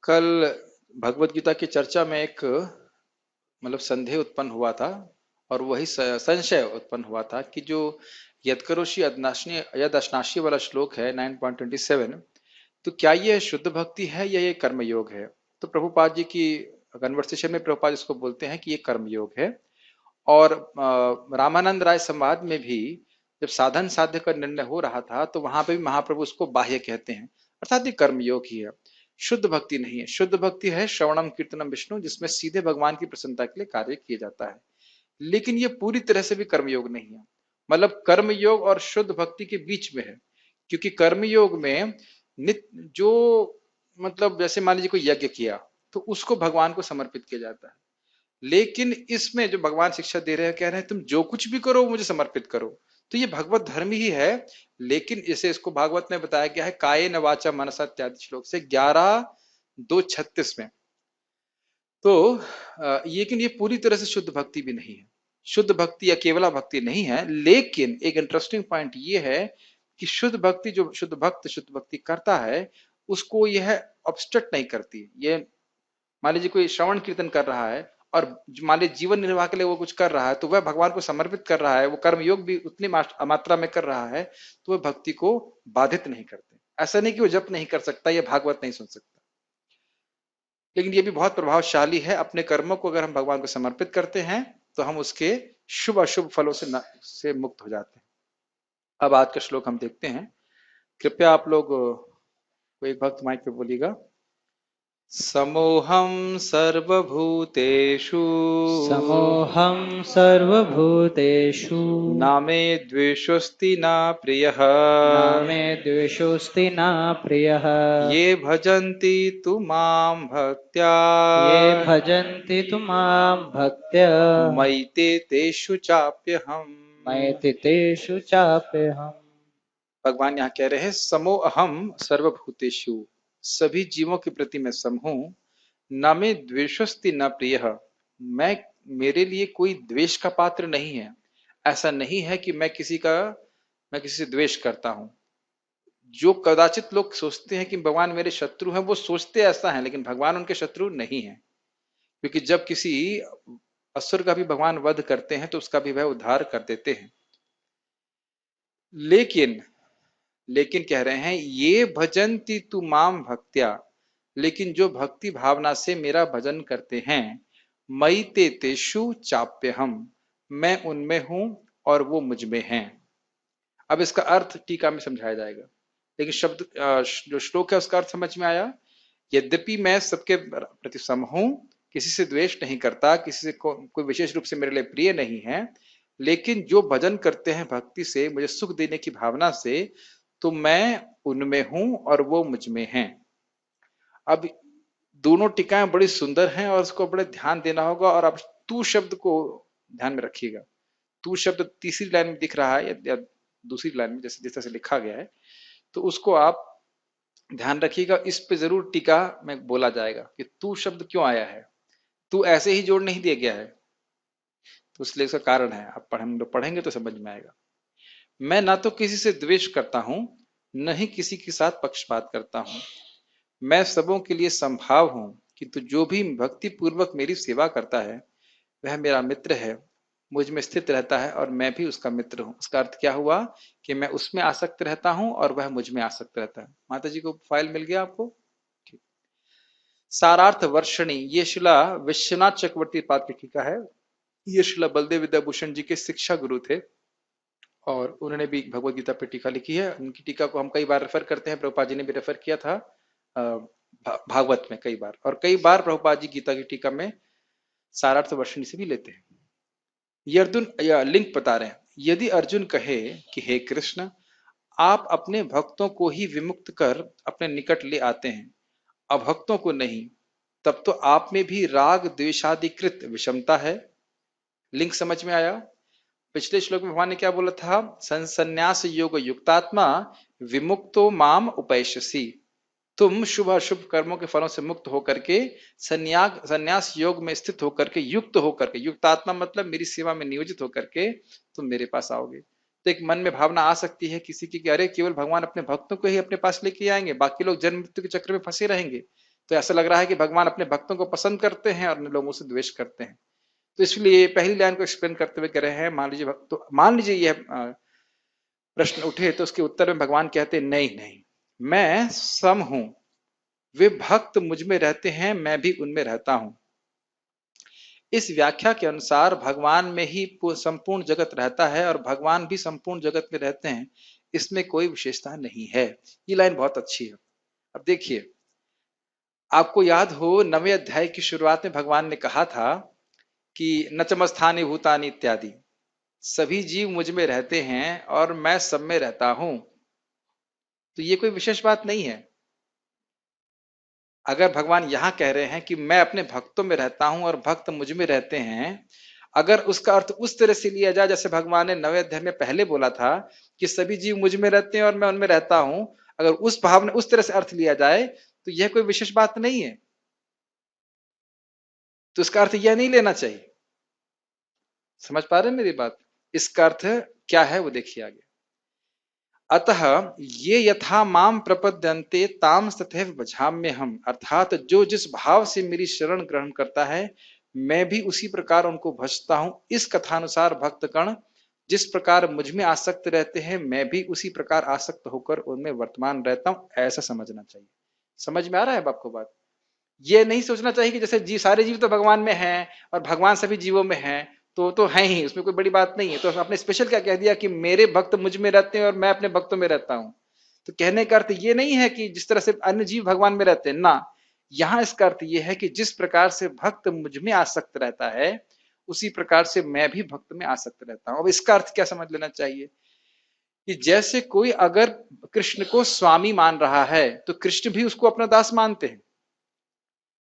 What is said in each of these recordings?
कल भगवत गीता की चर्चा में एक मतलब संदेह उत्पन्न हुआ था और वही संशय उत्पन्न हुआ था कि जो यत्करोषि यद अश्नाशी वाला श्लोक है 9.27, तो क्या ये शुद्ध भक्ति है या ये कर्म योग है। तो प्रभुपाद जी की कन्वर्सेशन में प्रभुपाद इसको बोलते हैं कि ये कर्म योग है। और रामानंद राय संवाद में भी जब साधन साध्य का निर्णय हो रहा था तो वहां पे भी महाप्रभु उसको बाह्य कहते हैं, अर्थात ये कर्मयोग ही है, शुद्ध भक्ति नहीं है। शुद्ध भक्ति है श्रवणम कीर्तनम विष्णु, जिसमें सीधे भगवान की प्रसन्नता के लिए कार्य किया जाता है। लेकिन ये पूरी तरह से भी कर्मयोग नहीं है, मतलब कर्मयोग और शुद्ध भक्ति के बीच में है। क्योंकि कर्मयोग में नित्य जो मतलब जैसे मान लीजिए कोई यज्ञ किया तो उसको भगवान को समर्पित किया जाता है। लेकिन इसमें जो भगवान शिक्षा दे रहे हैं, कह रहे हैं तुम जो कुछ भी करो मुझे समर्पित करो, तो ये भगवत धर्म ही है। लेकिन इसे इसको भागवत में बताया गया है कायेन वाचा मनसा इत्यादि श्लोक से 11:2:36 में। तो लेकिन ये पूरी तरह से शुद्ध भक्ति भी नहीं है, शुद्ध भक्ति या केवला भक्ति नहीं है। लेकिन एक इंटरेस्टिंग पॉइंट ये है कि शुद्ध भक्ति, जो शुद्ध भक्त शुद्ध भक्ति करता है, उसको यह ऑब्स्ट्रक्ट नहीं करती। ये मान लीजिए कोई श्रवण कीर्तन कर रहा है और मान लीजिए जीवन निर्वाह के लिए वो कुछ कर रहा है, तो वह भगवान को समर्पित कर रहा है, वो कर्म योग भी उतनी मात्रा में कर रहा है, तो वह भक्ति को बाधित नहीं करते। ऐसा नहीं कि वो जप नहीं कर सकता या भागवत नहीं सुन सकता, लेकिन ये भी बहुत प्रभावशाली है। अपने कर्मों को अगर हम भगवान को समर्पित करते हैं तो हम उसके शुभ अशुभ फलों से मुक्त हो जाते हैं। अब आज का श्लोक हम देखते हैं। कृपया आप लोग कोई भक्त माइक पे बोलिएगा। समोहम सर्वभूतेषु समोहं सर्वभूतेषु न मे द्वेषोऽस्ति न प्रियः न मे द्वेषोऽस्ति न प्रियः ये भजन्ति तु मां भक्त्या ये भजन्ति तु मां भक्त्या मयि ते तेषु चाप्यहम्। मयि तेषु चाप्यहम्। भगवान यहाँ कह रहे हैं समो अहम सर्वभूतेषु, सभी जीवों के प्रति मैं सम हूं। न मे द्वेषोस्ति न प्रियः, मैं मेरे लिए कोई द्वेष का पात्र नहीं है। ऐसा नहीं है कि मैं किसी से द्वेष करता हूं। जो कदाचित लोग सोचते हैं कि भगवान मेरे शत्रु हैं, वो सोचते ऐसा है, लेकिन भगवान उनके शत्रु नहीं है। क्योंकि जब किसी असुर का भी भगवान वध करते हैं तो उसका भी वह उद्धार कर देते हैं। लेकिन लेकिन कह रहे हैं ये भजन्ति तु माम भक्त्या, लेकिन जो भक्ति भावना से मेरा भजन करते हैं, मयि ते तेषु चाप्यहम्, मैं उनमें हूं और वो मुझ में हैं। अब इसका अर्थ टीका में समझाया जाएगा, लेकिन शब्द जो श्लोक है उसका अर्थ समझ में आया। यद्यपि मैं सबके प्रति सम हूं, किसी से द्वेष नहीं करता, किसी से कोई विशेष रूप से मेरे लिए प्रिय नहीं है, लेकिन जो भजन करते हैं भक्ति से मुझे सुख देने की भावना से, तो मैं उनमें हूं और वो मुझ में हैं। अब दोनों टीकाएं बड़ी सुंदर हैं और उसको बड़े ध्यान देना होगा। और अब तू शब्द को ध्यान में रखिएगा। तू शब्द तीसरी लाइन में दिख रहा है या दूसरी लाइन में, जैसे जिस तरह से लिखा गया है, तो उसको आप ध्यान रखिएगा। इस पे जरूर टीका में बोला जाएगा कि तू शब्द क्यों आया है। तू ऐसे ही जोड़ नहीं दिया गया है, तो इसलिए इसका कारण है। आप हम लोग पढ़ेंगे तो समझ में आएगा। मैं ना तो किसी से द्वेष करता हूं, न ही किसी के साथ पक्षपात करता हूं। मैं सबों के लिए संभाव हूं, किंतु जो भी भक्ति पूर्वक मेरी सेवा करता है वह मेरा मित्र है, मुझ में स्थित रहता है और मैं भी उसका मित्र हूं। उसका अर्थ क्या हुआ कि मैं उसमें आसक्त रहता हूं और वह मुझ में आसक्त रहता है। माता जी को फाइल मिल गया आपको? ठीक। सारार्थ वर्षणी, ये शिला विश्वनाथ चक्रवर्ती पाद की टीका है। ये शिला बलदेव विद्याभूषण जी के शिक्षा गुरु थे और उन्होंने भी भगवत गीता पे टीका लिखी है। उनकी टीका को हम कई बार रेफर करते हैं, प्रभुपाद जी ने भी रेफर किया था भागवत में कई बार, और कई बार प्रभुपाद जी गीता की टीका में सारार्थ वर्षणी से भी लेते हैं। ये अर्जुन या लिंक बता रहे हैं। यदि अर्जुन कहे कि हे कृष्ण, आप अपने भक्तों को ही विमुक्त कर अपने निकट ले आते हैं, अभक्तों को नहीं, तब तो आप में भी राग द्वेषाधिकृत विषमता है। लिंक समझ में आया? पिछले श्लोक में भगवान ने क्या बोला था? संन्यास योग युक्तात्मा विमुक्तो माम उपैष्यसि। तुम शुभ अशुभ कर्मों के फलों से मुक्त होकर के संन्यास योग में स्थित होकर के, युक्त होकर के, युक्तात्मा मतलब मेरी सेवा में नियोजित होकर के तुम मेरे पास आओगे। तो एक मन में भावना आ सकती है किसी की कि अरे केवल भगवान अपने भक्तों को ही अपने पास लेके आएंगे, बाकी लोग जन्म मृत्यु के चक्र में फंसे रहेंगे। तो ऐसा लग रहा है कि भगवान अपने भक्तों को पसंद करते हैं और अन्य लोगों से द्वेष करते हैं। तो इसलिए पहली लाइन को एक्सप्लेन करते हुए कह रहे हैं, मान लीजिए तो मान लीजिए यह प्रश्न उठे तो उसके उत्तर में भगवान कहते हैं, नहीं नहीं, मैं सम हूं, वे भक्त मुझ में रहते हैं, मैं भी उनमें रहता हूं। इस व्याख्या के अनुसार भगवान में ही संपूर्ण जगत रहता है और भगवान भी संपूर्ण जगत में रहते हैं, इसमें कोई विशेषता नहीं है। ये लाइन बहुत अच्छी है। अब देखिए, आपको याद हो 9वें अध्याय की शुरुआत में भगवान ने कहा था कि नचमस्थानि भूतानि इत्यादि, सभी जीव मुझ में रहते हैं और मैं सब में रहता हूं। तो ये कोई विशेष बात नहीं है। अगर भगवान यहां कह रहे हैं कि मैं अपने भक्तों में रहता हूं और भक्त मुझ में रहते हैं, अगर उसका अर्थ उस तरह से लिया जाए जैसे भगवान ने 9वें अध्याय में पहले बोला था कि सभी जीव मुझ में रहते हैं और मैं उनमें रहता हूं, अगर उस भाव ने उस तरह से अर्थ लिया जाए तो यह कोई विशेष बात नहीं है। तो इसका अर्थ यह नहीं लेना चाहिए। समझ पा रहे हैं मेरी बात? इसका अर्थ क्या है वो देखिए आगे। अतः ये यथा माम प्रपद्यन्ते ताम तथैव भजाम्यहम्, अर्थात जो जिस भाव से मेरी शरण ग्रहण करता है मैं भी उसी प्रकार उनको भजता हूं। इस कथानुसार भक्तगण जिस प्रकार मुझ में आसक्त रहते हैं मैं भी उसी प्रकार आसक्त होकर उनमें वर्तमान रहता हूं, ऐसा समझना चाहिए। समझ में आ रहा है अब आपको बात? ये नहीं सोचना चाहिए कि जैसे जी सारे जीव तो भगवान में हैं और भगवान सभी जीवों में हैं, तो है ही, उसमें कोई बड़ी बात नहीं है। तो आपने स्पेशल क्या कह दिया कि मेरे भक्त मुझ में रहते हैं और मैं अपने भक्तों में रहता हूं। तो कहने का अर्थ ये नहीं है कि जिस तरह से अन्य जीव भगवान में रहते हैं ना, यहाँ इसका अर्थ ये है कि जिस प्रकार से भक्त मुझ में आसक्त रहता है उसी प्रकार से मैं भी भक्त में आसक्त रहता हूं। अब इसका अर्थ क्या समझ लेना चाहिए कि जैसे कोई अगर कृष्ण को स्वामी मान रहा है तो कृष्ण भी उसको अपना दास मानते हैं।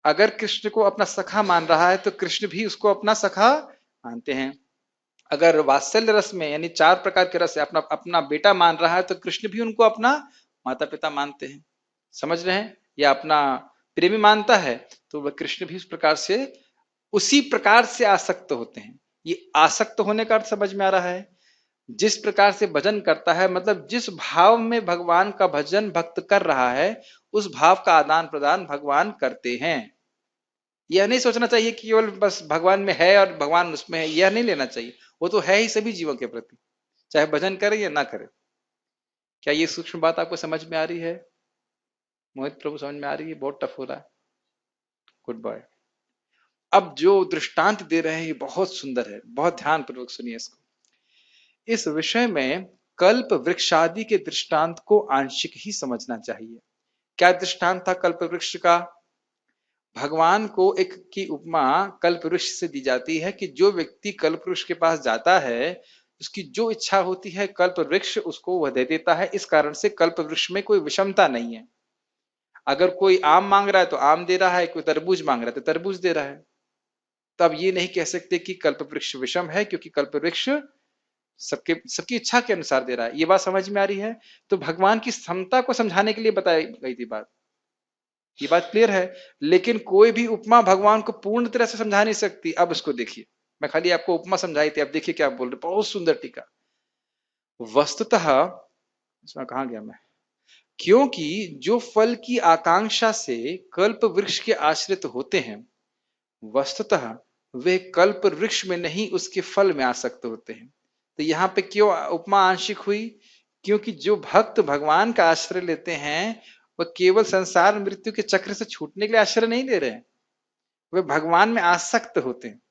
अगर कृष्ण को अपना सखा मान रहा है तो कृष्ण भी उसको अपना सखा मानते हैं। अगर वात्सल्य रस में यानी 4 प्रकार के रस है अपना अपना बेटा मान रहा है तो कृष्ण भी उनको अपना माता पिता मानते हैं। समझ रहे हैं? या अपना प्रेमी मानता है तो वह कृष्ण भी उस प्रकार से उसी प्रकार से आसक्त होते हैं। ये आसक्त होने का अर्थ समझ में आ रहा है? जिस प्रकार से भजन करता है मतलब जिस भाव में भगवान का भजन भक्त कर रहा है उस भाव का आदान प्रदान भगवान करते हैं। यह नहीं सोचना चाहिए कि केवल बस भगवान में है और भगवान उसमें है, यह नहीं लेना चाहिए। वो तो है ही सभी जीवों के प्रति, चाहे भजन करे या ना करे। क्या ये सूक्ष्म बात आपको समझ में आ रही है? मोहित प्रभु समझ में आ रही है? बहुत टफ हो रहा है। Good boy. अब जो दृष्टांत दे रहे हैं ये बहुत सुंदर है, बहुत ध्यान पूर्वक सुनिए इसको। इस विषय में कल्प वृक्षादि के दृष्टांत को आंशिक ही समझना चाहिए। क्या दृष्टांत था कल्प वृक्ष का? भगवान को एक की उपमा कल्प वृक्ष से दी जाती है कि जो व्यक्ति कल्प वृक्ष के पास जाता है उसकी जो इच्छा होती है कल्प वृक्ष उसको वह दे देता है। इस कारण से कल्प वृक्ष में कोई विषमता नहीं है। अगर कोई आम मांग रहा है तो आम दे रहा है, कोई तरबूज मांग रहा है तो तरबूज दे रहा है। तब ये नहीं कह सकते कि कल्प वृक्ष विषम है, क्योंकि कल्प वृक्ष सबके सबकी इच्छा के अनुसार दे रहा है। ये बात समझ में आ रही है? तो भगवान की समता को समझाने के लिए बताई गई थी बात। ये बात क्लियर है? लेकिन कोई भी उपमा भगवान को पूर्ण तरह से समझा नहीं सकती। अब इसको देखिए, मैं खाली आपको उपमा समझाई थी, अब देखिए क्या बोल रहे, बहुत सुंदर टीका। वस्तुतः इसमें कहां गया मैं, क्योंकि जो फल की आकांक्षा से कल्प वृक्ष के आश्रित होते हैं वस्तुतः वे कल्प वृक्ष में नहीं उसके फल में आसक्त होते हैं। तो यहाँ पे क्यों उपमा आंशिक हुई? क्योंकि जो भक्त भगवान का आश्रय लेते हैं वह केवल संसार मृत्यु के चक्र से छूटने के लिए आश्रय नहीं ले रहे हैं, वे भगवान में आसक्त होते हैं।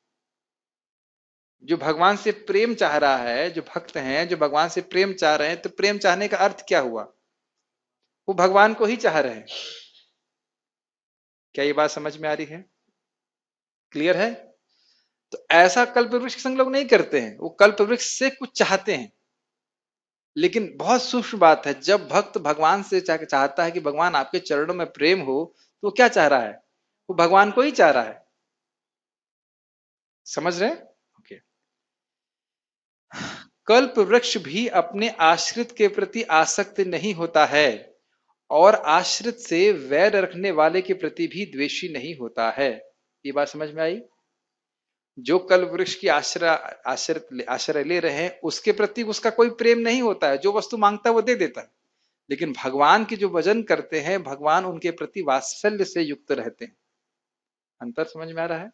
जो भगवान से प्रेम चाह रहा है, जो भक्त हैं जो भगवान से प्रेम चाह रहे हैं, तो प्रेम चाहने का अर्थ क्या हुआ? वो भगवान को ही चाह रहे हैं। क्या ये बात समझ में आ रही है? क्लियर है? तो ऐसा कल्प वृक्ष के संग लोग नहीं करते हैं, वो कल्प वृक्ष से कुछ चाहते हैं। लेकिन बहुत सूक्ष्म बात है, जब भक्त भगवान से चाहता है कि भगवान आपके चरणों में प्रेम हो, तो वो क्या चाह रहा है? वो भगवान को ही चाह रहा है। समझ रहे? ओके। कल्प वृक्ष भी अपने आश्रित के प्रति आसक्त नहीं होता है और आश्रित से वैर रखने वाले के प्रति भी द्वेषी नहीं होता है। ये बात समझ में आई? जो कल्प वृक्ष की आश्रय ले रहे हैं उसके प्रति उसका कोई प्रेम नहीं होता है। जो वस्तु मांगता है वो दे देता है। लेकिन भगवान की जो भजन करते हैं, भगवान उनके प्रति वात्सल्य से युक्त रहते हैं। अंतर समझ में आ रहा है?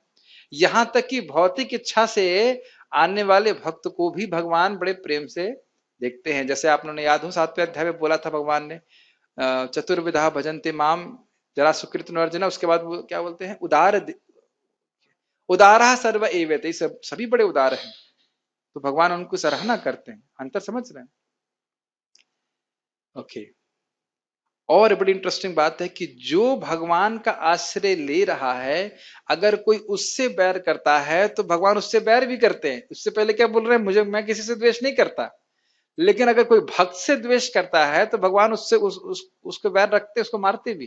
यहां तक कि भौतिक इच्छा से आने वाले भक्त को भी भगवान बड़े प्रेम से देखते हैं। जैसे आप लोगों ने याद हो 7वें अध्याय में बोला था भगवान ने, चतुर्विधा भजन्ते माम जरा सुकृत अर्जुन, उसके बाद वो क्या बोलते हैं, उदारा सर्व एवेते, सब सभी बड़े उदार हैं। तो भगवान उनको सराहना करते हैं। अंतर समझ रहे हैं? ओके। और बड़ी इंटरेस्टिंग बात है कि जो भगवान का आश्रय ले रहा है, अगर कोई उससे बैर करता है तो भगवान उससे बैर भी करते हैं। उससे पहले क्या बोल रहे हैं, मुझे, मैं किसी से द्वेष नहीं करता। लेकिन अगर कोई भक्त से द्वेष करता है तो भगवान उससे उसको बैर रखते, उसको मारते भी।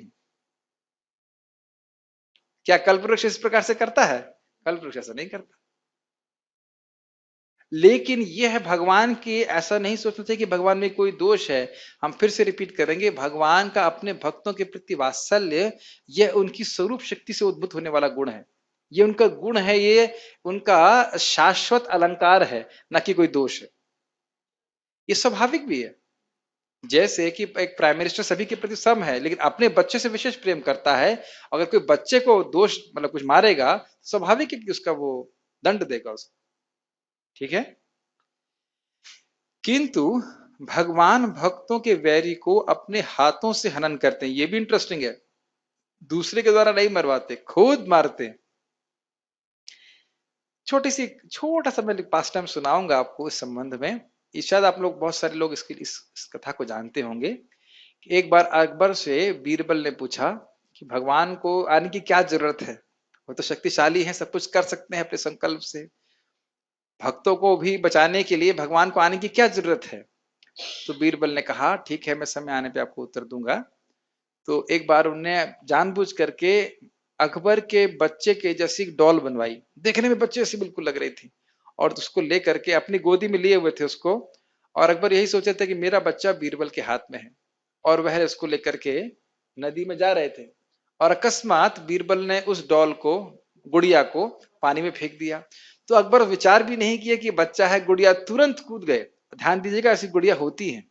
क्या कल्पवृक्ष इस प्रकार से करता है? कल्पवृक्ष ऐसा नहीं करता। लेकिन यह भगवान की, ऐसा नहीं सोचना चाहिए कि भगवान में कोई दोष है। हम फिर से रिपीट करेंगे, भगवान का अपने भक्तों के प्रति वात्सल्य, यह उनकी स्वरूप शक्ति से उद्भूत होने वाला गुण है। ये उनका गुण है, ये उनका शाश्वत अलंकार है, ना कि कोई दोष है। ये स्वाभाविक भी है। जैसे कि एक प्राइम मिनिस्टर सभी के प्रति सम है, लेकिन अपने बच्चे से विशेष प्रेम करता है। अगर कोई बच्चे को दोष, मतलब कुछ मारेगा, स्वाभाविक है कि उसका वो दंड देगा उसको। ठीक है। किंतु भगवान भक्तों के वैरी को अपने हाथों से हनन करते हैं। ये भी इंटरेस्टिंग है। दूसरे के द्वारा नहीं मरवाते, खुद मारते हैं। छोटा सा मैं पास टाइम सुनाऊंगा आपको इस संबंध में। ये शायद आप लोग, बहुत सारे लोग इस कथा को जानते होंगे कि एक बार अकबर से बीरबल ने पूछा कि भगवान को आने की क्या जरूरत है, वो तो शक्तिशाली है, सब कुछ कर सकते हैं अपने संकल्प से, भक्तों को भी बचाने के लिए भगवान को आने की क्या जरूरत है। तो बीरबल ने कहा ठीक है, मैं समय आने पे आपको उत्तर दूंगा। तो एक बार उनने जानबूझ करके अकबर के बच्चे के जैसी डॉल बनवाई, देखने में बच्चे जैसी बिल्कुल लग रही थी, और उसको लेकर के अपनी गोदी में लिए हुए थे उसको। और अकबर यही सोचे थे कि मेरा बच्चा बीरबल के हाथ में है, और वह उसको लेकर के नदी में जा रहे थे। और अकस्मात बीरबल ने उस डॉल को, गुड़िया को पानी में फेंक दिया। तो अकबर विचार भी नहीं किया कि बच्चा है, गुड़िया, तुरंत कूद गए। ध्यान दीजिएगा, ऐसी गुड़िया होती है।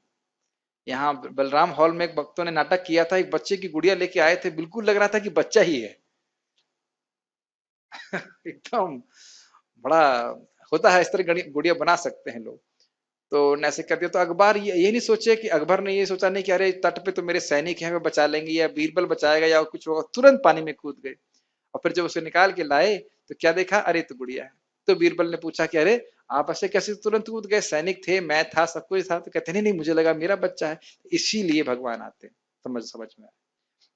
यहाँ बलराम हॉल में एक भक्तों ने नाटक किया था, एक बच्चे की गुड़िया लेके आए थे, बिल्कुल लग रहा था कि बच्चा ही है। एकदम बड़ा होता है, इस तरह गुड़िया बना सकते हैं लोग। तो ऐसे कर दिया। तो अकबर ये नहीं सोचे कि, अकबर ने ये सोचा नहीं कि अरे तट पे तो मेरे सैनिक हैं, वे बचा लेंगे, या बीरबल बचाएगा, या कुछ होगा। तुरंत पानी में कूद गए। और फिर जब उसे निकाल के लाए तो क्या देखा, अरे तो गुड़िया है। तो बीरबल ने पूछा कि अरे आप ऐसे कैसे तुरंत कूद गए, सैनिक थे, मैं था, सब कुछ था। तो कहते नहीं नहीं, मुझे लगा मेरा बच्चा है। इसीलिए भगवान आते हैं। समझ में आया?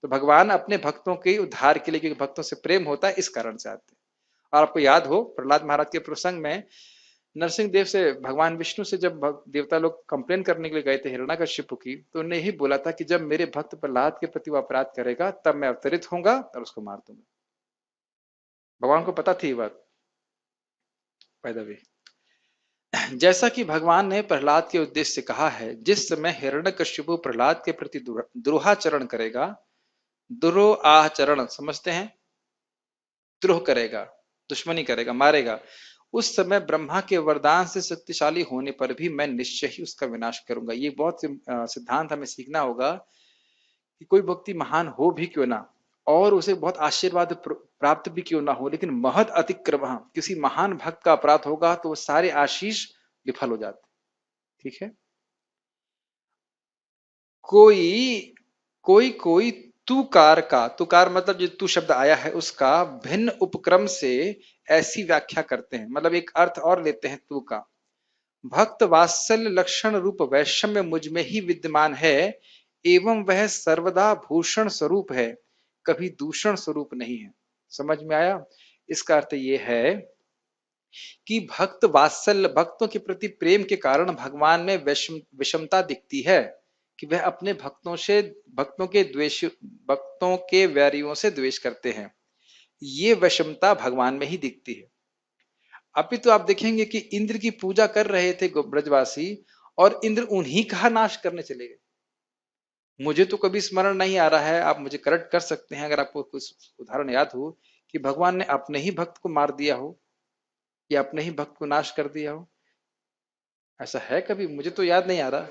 तो भगवान अपने भक्तों के उद्धार के लिए, क्योंकि भक्तों से प्रेम होता है, इस कारण से आते हैं। और आपको याद हो प्रहलाद महाराज के प्रसंग में, नरसिंह देव से, भगवान विष्णु से जब देवता लोग कंप्लेन करने के लिए गए थे हिरण्यकश्यप की, तो उन्हें ही बोला था कि जब मेरे भक्त प्रहलाद के प्रति वो अपराध करेगा तब मैं अवतरित होऊंगा और उसको मार दूंगा। भगवान को पता थी बात, पैदा भी। जैसा कि भगवान ने प्रहलाद के उद्देश्य से कहा है, जिस समय हिरण्यकश्यप प्रहलाद के प्रति द्रोहाचरण करेगा, द्रोह आचरण समझते हैं, द्रोह करेगा, दुश्मनी करेगा, मारेगा, उस समय ब्रह्मा के वरदान से शक्तिशाली होने पर भी मैं निश्चय ही उसका विनाश करूंगा। ये बहुत सिद्धांत हमें सीखना होगा कि कोई व्यक्ति महान हो भी क्यों ना, और उसे बहुत आशीर्वाद प्राप्त भी क्यों ना हो, लेकिन महद अतिक्रम, किसी महान भक्त का अपराध होगा तो वो सारे आशीष विफल हो जाते। ठीक है। कोई कोई कोई तुकार का, तुकार मतलब जो तू शब्द आया है उसका भिन्न उपक्रम से ऐसी व्याख्या करते हैं, मतलब एक अर्थ और लेते हैं तू का। भक्त वात्सल्य लक्षण रूप वैषम्य मुझ में ही विद्यमान है, एवं वह सर्वदा भूषण स्वरूप है, कभी दूषण स्वरूप नहीं है। समझ में आया? इसका अर्थ ये है कि भक्त वात्सल्य, भक्तों के प्रति प्रेम के कारण भगवान में विषमता दिखती है, कि वह अपने भक्तों से, भक्तों के वैरियों से द्वेष करते हैं। ये विषमता भगवान में ही दिखती है। अभी तो आप देखेंगे कि इंद्र की पूजा कर रहे थे ब्रजवासी, और इंद्र उन्हीं का नाश करने चले गए। मुझे तो कभी स्मरण नहीं आ रहा है, आप मुझे करेक्ट कर सकते हैं अगर आपको कुछ उदाहरण याद हो, कि भगवान ने अपने ही भक्त को मार दिया हो, या अपने ही भक्त को नाश कर दिया हो। ऐसा है कभी? मुझे तो याद नहीं आ रहा।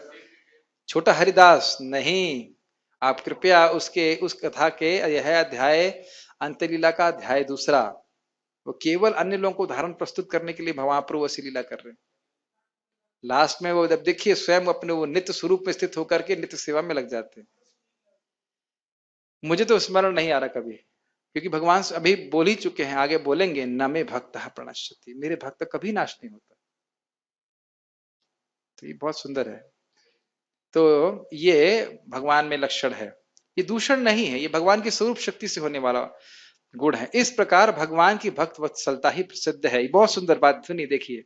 छोटा हरिदास नहीं। आप कृपया उसके उस कथा के, यह अध्याय अंत्यलीला का अध्याय दूसरा, वो केवल अन्य लोगों को उदाहरण प्रस्तुत करने के लिए महाप्रभु ऐसी लीला कर रहे हैं। लास्ट में वो जब देखिए स्वयं अपने वो नित्य स्वरूप में स्थित होकर के नित्य सेवा में लग जाते हैं। मुझे तो स्मरण नहीं आ रहा कभी, क्योंकि भगवान अभी बोल ही चुके हैं, आगे बोलेंगे, न मे भक्त प्रणश्यति, मेरे भक्त कभी नाश नहीं होता। तो ये बहुत सुंदर है। तो ये भगवान में लक्षण है, ये दूषण नहीं है, ये भगवान की स्वरूप शक्ति से होने वाला गुण है। इस प्रकार भगवान की भक्त वत्सलता ही प्रसिद्ध है। ये बहुत सुंदर बात सुनिए, देखिए,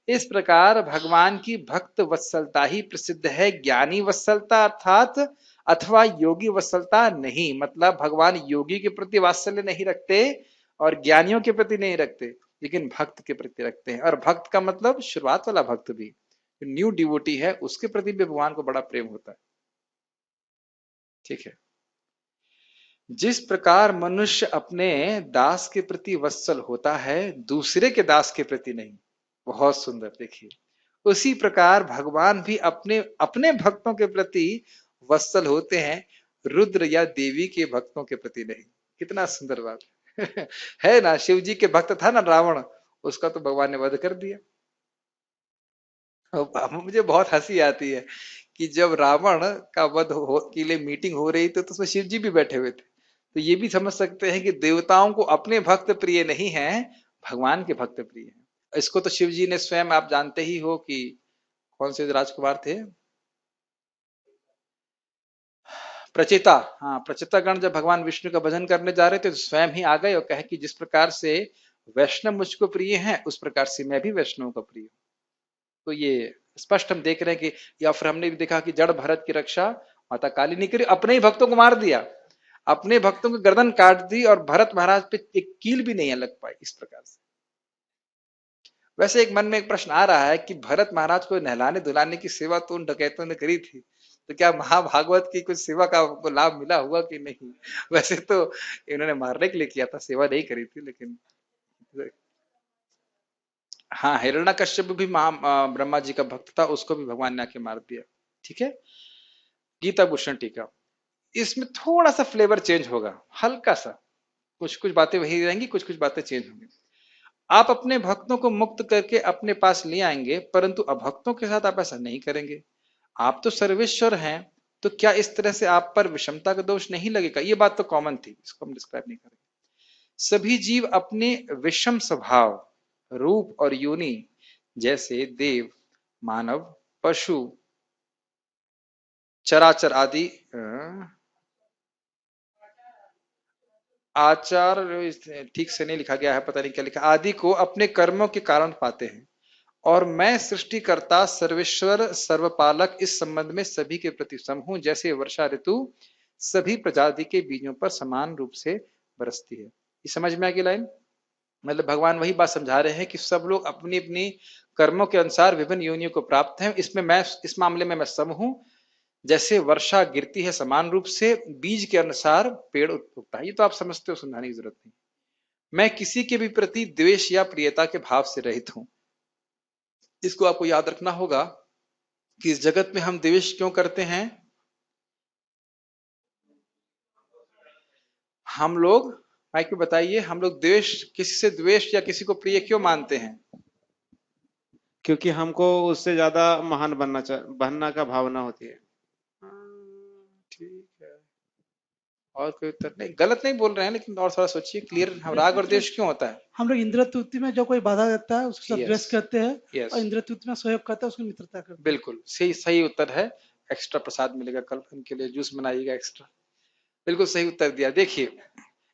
इस प्रकार भगवान की भक्त वत्सलता ही प्रसिद्ध है, ज्ञानी वत्सलता अर्थात अथवा योगी वत्सलता नहीं। मतलब भगवान योगी के प्रति वात्सल्य नहीं रखते और ज्ञानियों के प्रति नहीं रखते, लेकिन भक्त के प्रति रखते हैं। और भक्त का मतलब शुरुआत वाला भक्त भी, न्यू डिवोटी है, उसके प्रति भी भगवान को बड़ा प्रेम होता है। ठीक है। जिस प्रकार मनुष्य अपने दास के प्रति वत्सल होता है, दूसरे के दास के प्रति नहीं। बहुत सुंदर, देखिए, उसी प्रकार भगवान भी अपने अपने भक्तों के प्रति वत्सल होते हैं, रुद्र या देवी के भक्तों के प्रति नहीं। कितना सुंदर बात है ना। शिव जी के भक्त था ना रावण, उसका तो भगवान ने वध कर दिया। मुझे बहुत हंसी आती है कि जब रावण का वध के लिए मीटिंग हो रही थी, तो उसमें शिव जी भी बैठे हुए थे। तो ये भी समझ सकते हैं कि देवताओं को अपने भक्त प्रिय नहीं है, भगवान के भक्त प्रिय है। इसको तो शिव जी ने स्वयं, आप जानते ही हो कि कौन से राजकुमार थे, प्रचेता। हाँ, प्रचेता गण जब भगवान विष्णु का भजन करने जा रहे थे, तो स्वयं ही आ गए और कहे कि जिस प्रकार से वैष्णव मुझको प्रिय है, उस प्रकार से मैं भी वैष्णव का प्रिय हूं। तो ये स्पष्ट हम देख रहे हैं कि, या फिर हमने भी देखा कि जड़ भरत की रक्षा माता काली ने करी, अपने ही भक्तों को मार दिया, अपने भक्तों की गर्दन काट दी, और भरत महाराज पे एक कील भी नहीं लग पाई। इस प्रकार से वैसे एक मन में एक प्रश्न आ रहा है कि भरत महाराज को नहलाने धुलाने की सेवा तो उन डकैतों ने करी थी, तो क्या महाभागवत की कुछ सेवा का उनको लाभ मिला हुआ कि नहीं? वैसे तो इन्होंने मारने के लिए किया था, सेवा नहीं करी थी। लेकिन हाँ, हिरण्यकश्यप भी ब्रह्मा जी का भक्त था, उसको भी भगवान ने आके मार दिया। ठीक है। गीता भूषण टीका, इसमें थोड़ा सा फ्लेवर चेंज होगा, हल्का सा, कुछ कुछ बातें वही रहेंगी, कुछ कुछ बातें चेंज होंगी। आप अपने भक्तों को मुक्त करके अपने पास ले आएंगे, परंतु अभक्तों के साथ आप ऐसा नहीं करेंगे। आप तो सर्वेश्वर हैं, तो क्या इस तरह से आप पर विषमता का दोष नहीं लगेगा? ये बात तो कॉमन थी, इसको हम डिस्क्राइब नहीं करेंगे। सभी जीव अपने विषम स्वभाव, रूप और योनि, जैसे देव, मानव, पशु, चराचर आदि, आचार ठीक से नहीं लिखा गया है, पता नहीं क्या लिखा, आदि को अपने कर्मों के कारण पाते हैं। और मैं सृष्टिकर्ता, सर्वेश्वर, सर्वपालक इस संबंध में सभी के प्रति सम हूं, जैसे वर्षा ऋतु सभी प्रजाति के बीजों पर समान रूप से बरसती है। ये समझ में आ गई लाइन? मतलब भगवान वही बात समझा रहे हैं कि सब लोग अपनी अपनी कर्मों के अनुसार विभिन्न योनियों को प्राप्त हैं। इसमें मैं, इस मामले में मैं सम हूं। जैसे वर्षा गिरती है समान रूप से, बीज के अनुसार पेड़ उगता है। ये तो आप समझते हो, समझाने की जरूरत नहीं। मैं किसी के भी प्रति द्वेष या प्रियता के भाव से रहित हूं। इसको आपको याद रखना होगा कि इस जगत में हम द्वेष क्यों करते हैं। हम लोग, माइक में बताइए, हम लोग द्वेष, किसी से द्वेष या किसी को प्रिय क्यों मानते हैं? क्योंकि हमको उससे ज्यादा महान बनना का भावना होती है। ठीक है, और कोई उत्तर नहीं, गलत नहीं बोल रहे हैं, लेकिन और थोड़ा सोचिए क्लियर, हम राग और द्वेष क्यों होता है? हम लोग इंद्रतुति में जो कोई बाधा देता है उसके साथ द्वेष यस, करते हैं, यस, और इंद्रतुति में सहयोग करता है उसकी मित्रता करते हैं। बिल्कुल सही, सही उत्तर है। एक्स्ट्रा प्रसाद मिलेगा कल, उनके लिए जूस बनाइएगा एक्स्ट्रा। बिल्कुल सही उत्तर दिया। देखिए,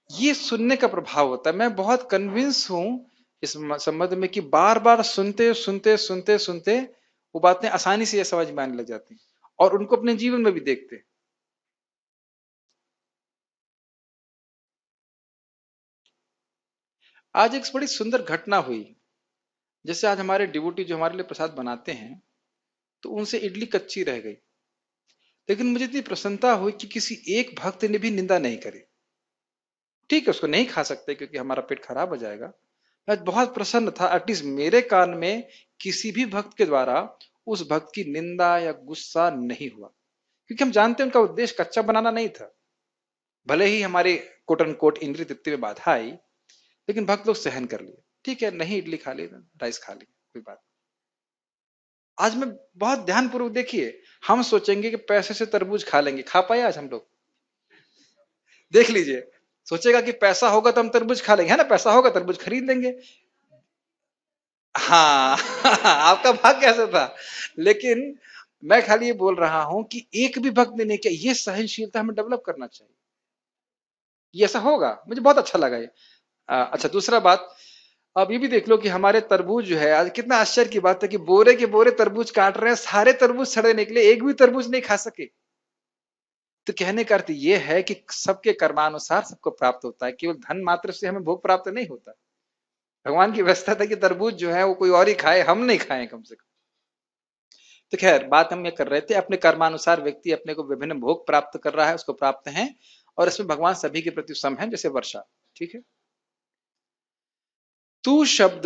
ये सुनने का प्रभाव होता है। मैं बहुत कन्विंस हूं इस संबंध में कि बार बार सुनते सुनते सुनते सुनते वो बातें आसानी से ये समझ में आने लग जाती हैं, और उनको अपने जीवन में भी देखते हैं। आज एक बड़ी सुंदर घटना हुई। जैसे आज हमारे डिवोटी जो हमारे लिए प्रसाद बनाते हैं, तो उनसे इडली कच्ची रह गई, लेकिन मुझे इतनी प्रसन्नता हुई कि किसी एक भक्त ने भी निंदा नहीं करी। ठीक है, उसको नहीं खा सकते क्योंकि हमारा पेट खराब हो जाएगा। मैं बहुत प्रसन्न था, एटलीस्ट मेरे कान में किसी भी भक्त के द्वारा उस भक्त की निंदा या गुस्सा नहीं हुआ। क्योंकि हम जानते हैं उनका उद्देश्य कच्चा बनाना नहीं था। भले ही हमारे कोट एंड कोट इंद्रिय तृप्ति में बाधा आई, लेकिन भक्त लोग सहन कर लिए। ठीक है, नहीं इडली खा ली, राइस खा ली, कोई बात। आज में बहुत ध्यानपूर्वक देखिए, हम सोचेंगे कि पैसे से तरबूज खा लेंगे, खा पाए आज हम लोग? देख लीजिए, सोचेगा कि पैसा होगा तो हम तरबूज खा लेंगे, है ना, पैसा होगा तरबूज खरीद लेंगे। हाँ आपका भाग कैसे था? लेकिन मैं खाली ये बोल रहा हूं कि एक भी भक्त ने नहीं किया। ये सहनशीलता हमें डेवलप करना चाहिए, ये ऐसा होगा। मुझे बहुत अच्छा लगा ये। अच्छा, दूसरा बात, अब ये भी देख लो कि हमारे तरबूज जो है, आज कितना आश्चर्य की बात है कि बोरे के बोरे तरबूज काट रहे हैं, सारे तरबूज सड़े निकले, एक भी तरबूज नहीं खा सके। तो कहने का अर्थ ये है कि सबके कर्मानुसार सबको प्राप्त होता है, केवल धन मात्र से हमें भोग प्राप्त नहीं होता। भगवान की व्यवस्था था कि तरबूज जो है वो कोई और ही खाए, हम नहीं खाएं कम से कम। तो खैर, बात हम ये कर रहे थे, अपने कर्मानुसार व्यक्ति अपने को विभिन्न भोग प्राप्त कर रहा है, उसको प्राप्त है, और इसमें भगवान सभी के प्रति सम है, जैसे वर्षा। ठीक है, तू शब्द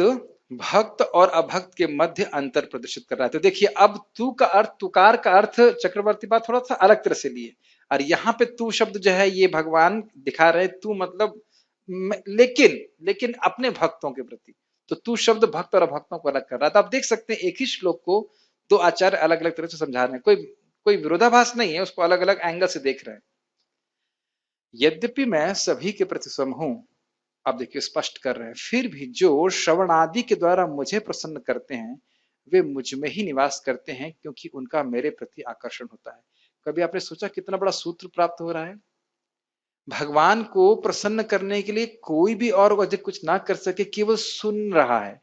भक्त और अभक्त के मध्य अंतर प्रदर्शित कर रहा है। तो देखिए, अब तू का अर्थ, तुकार का अर्थ चक्रवर्ती बात थोड़ा सा अलग तरह से लिए, और यहाँ पे तू शब्द जो है ये भगवान दिखा रहे, तू मतलब लेकिन लेकिन अपने भक्तों के प्रति। तो तू शब्द भक्त और अभक्तों को अलग कर रहा था। आप देख सकते हैं एक ही श्लोक को दो आचार्य अलग अलग तरह से समझा रहे हैं, कोई विरोधाभास नहीं है, उसको अलग अलग एंगल से देख रहे हैं। यद्यपि मैं सभी के प्रति सम हूं, आप देखिए स्पष्ट कर रहे हैं, फिर भी जो श्रवण आदि के द्वारा मुझे प्रसन्न करते हैं वे मुझ में ही निवास करते हैं, क्योंकि उनका मेरे प्रति आकर्षण होता है। कभी आपने सोचा कितना बड़ा सूत्र प्राप्त हो रहा है? भगवान को प्रसन्न करने के लिए कोई भी और अधिक कुछ ना कर सके, केवल सुन रहा है।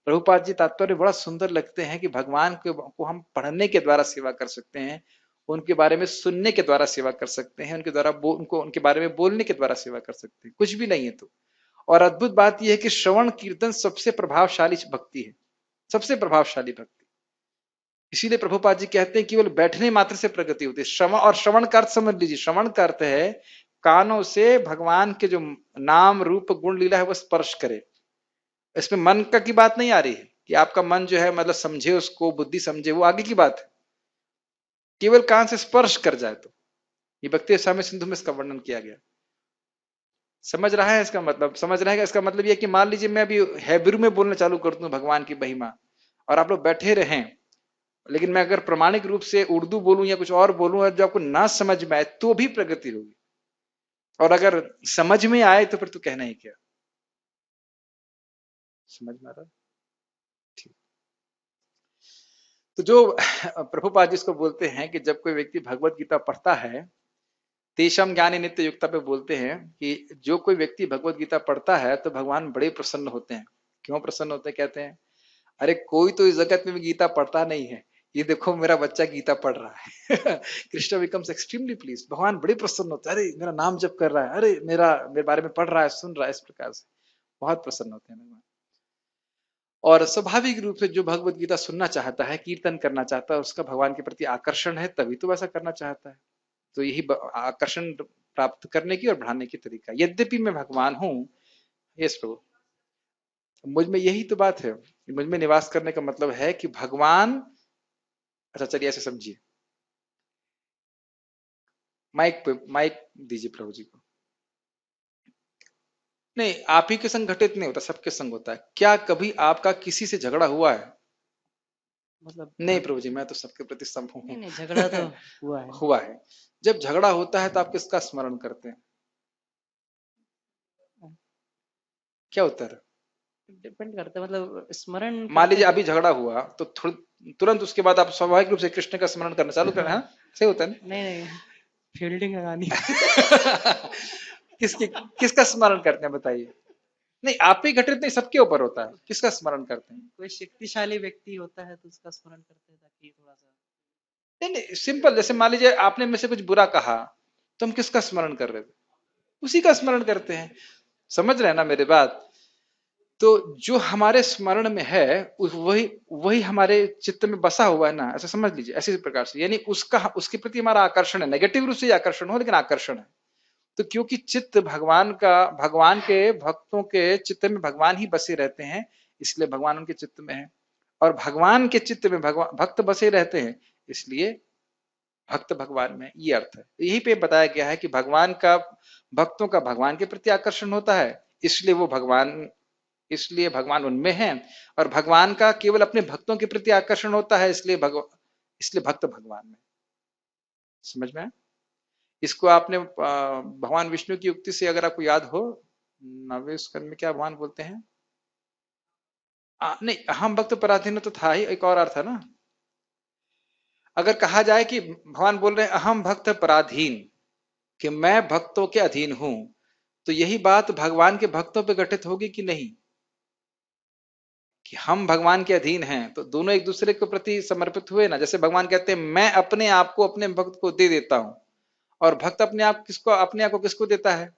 प्रभुपाद जी तात्पर्य बड़ा सुंदर लगते हैं कि भगवान को हम पढ़ने के द्वारा सेवा कर सकते हैं, उनके बारे में सुनने के द्वारा सेवा कर सकते हैं, उनके द्वारा उनको उनके बारे में बोलने के द्वारा सेवा कर सकते हैं, कुछ भी नहीं है तो। और अद्भुत बात यह है कि श्रवण कीर्तन सबसे प्रभावशाली भक्ति है, सबसे प्रभावशाली भक्ति। इसीलिए प्रभुपाद जी कहते हैं केवल बैठने मात्र से प्रगति होती है। श्रवण, और श्रवण का अर्थ समझ लीजिए, श्रवण का अर्थ है कानों से भगवान के जो नाम रूप गुण लीला है वो स्पर्श करे। इसमें मन का की बात नहीं आ रही है कि आपका मन जो है मतलब समझे उसको, बुद्धि समझे, वो आगे की बात है। केवल कान से स्पर्श कर जाए तो। ये भक्ति स्वामी सिंधु में इसका वर्णन किया गया। समझ रहा है इसका मतलब? समझ रहे हैं इसका मतलब ये कि मान लीजिए मैं अभी हेब्रू में बोलना चालू कर दूं भगवान की महिमा, और आप लोग बैठे रहें, लेकिन मैं अगर प्रमाणिक रूप से उर्दू बोलूं या कुछ और बोलूं और जो आपको ना समझ में आए तो भी प्रगति होगी, और अगर समझ में आए तो फिर तो कहना ही क्या। समझ में आ रहा? ठीक। तो जो प्रभुपाद जी इसको बोलते हैं कि जब कोई व्यक्ति भगवत गीता पढ़ता है, तेषम ज्ञानी नित्य युक्ता पे बोलते हैं कि जो कोई व्यक्ति भगवत गीता पढ़ता है तो भगवान बड़े प्रसन्न होते हैं। क्यों प्रसन्न होते हैं? कहते हैं अरे कोई तो इस जगत में भी गीता पढ़ता नहीं है, ये देखो मेरा बच्चा गीता पढ़ रहा है। Krishna becomes extremely please. भगवान बड़े प्रसन्न होते हैं, अरे मेरा नाम जप कर रहा है, अरे मेरे बारे में पढ़ रहा है, सुन रहा है, इस प्रकार से बहुत प्रसन्न होते हैं भगवान। और स्वाभाविक रूप से जो भगवत गीता सुनना चाहता है, कीर्तन करना चाहता है, उसका भगवान के प्रति आकर्षण है, तभी तो वैसा करना चाहता है। तो यही आकर्षण प्राप्त करने की और बढ़ाने की तरीका। यद्यपि मैं भगवान हूं, यस प्रभु, मुझ में यही तो बात है। मुझ में निवास करने का मतलब है कि भगवान, अच्छा चलिए ऐसे समझिए, माइक दीजिए प्रभु जी को। नहीं, आप ही के संग घटित नहीं होता, सबके संग होता है। क्या कभी आपका किसी से झगड़ा हुआ है? मतलब नहीं प्रभु जी, मैं तो सबके प्रति सम हूं। नहीं झगड़ा तो हुआ है। हुआ है। जब झगड़ा होता है तो आप किसका स्मरण करते हैं? क्या उत्तर? डिपेंड करता है, मतलब स्मरण मान लीजिए अभी झगड़ा हुआ तो तुरंत उसके बाद आप स्वाभाविक रूप से कृष्ण का स्मरण करना चालू करना है, सही होता है ना? नहीं फील्डिंग लगानी। किसका स्मरण करते हैं बताइए? नहीं, आप ही घटित नहीं, सबके ऊपर होता है। किसका स्मरण करते हैं? कोई शक्तिशाली व्यक्ति होता है तो उसका स्मरण करते हैं, ताकि थोड़ा सा। नहीं, सिंपल, जैसे मान लीजिए आपने में से कुछ बुरा कहा तो हम किसका स्मरण कर रहे थे? उसी का स्मरण करते हैं। समझ रहे हैं ना मेरी बात? तो जो हमारे स्मरण में है वही वही हमारे चित्त में बसा हुआ है ना, ऐसा समझ लीजिए, ऐसे प्रकार से। यानी उसके प्रति हमारा आकर्षण है, नेगेटिव रूप से आकर्षण हो, लेकिन आकर्षण है। तो क्योंकि चित्त भगवान के भक्तों के चित्त में भगवान ही बसे रहते हैं, इसलिए भगवान उनके चित्त में है, और भगवान के चित्त में भक्त बसे रहते हैं, इसलिए भक्त भगवान में, ये अर्थ है। यही पे बताया गया है कि भगवान का, भक्तों का भगवान के प्रति आकर्षण होता है, इसलिए वो भगवान, इसलिए भगवान उनमें है। और भगवान का केवल अपने भक्तों के प्रति आकर्षण होता है, इसलिए भक्त भगवान में। समझ में आया? इसको आपने भगवान विष्णु की युक्ति से अगर आपको याद हो, नवे स्कंद में क्या भगवान बोलते हैं, नहीं, अहम भक्त पराधीन तो था ही, एक और अर्थ है ना। अगर कहा जाए कि भगवान बोल रहे हैं अहम भक्त पराधीन, कि मैं भक्तों के अधीन हूं, तो यही बात भगवान के भक्तों पे घटित होगी कि नहीं, कि हम भगवान के अधीन हैं, तो दोनों एक दूसरे के प्रति समर्पित हुए ना। जैसे भगवान कहते हैं मैं अपने आप को अपने भक्त को दे देता हूं, और भक्त अपने आप को किसको देता है,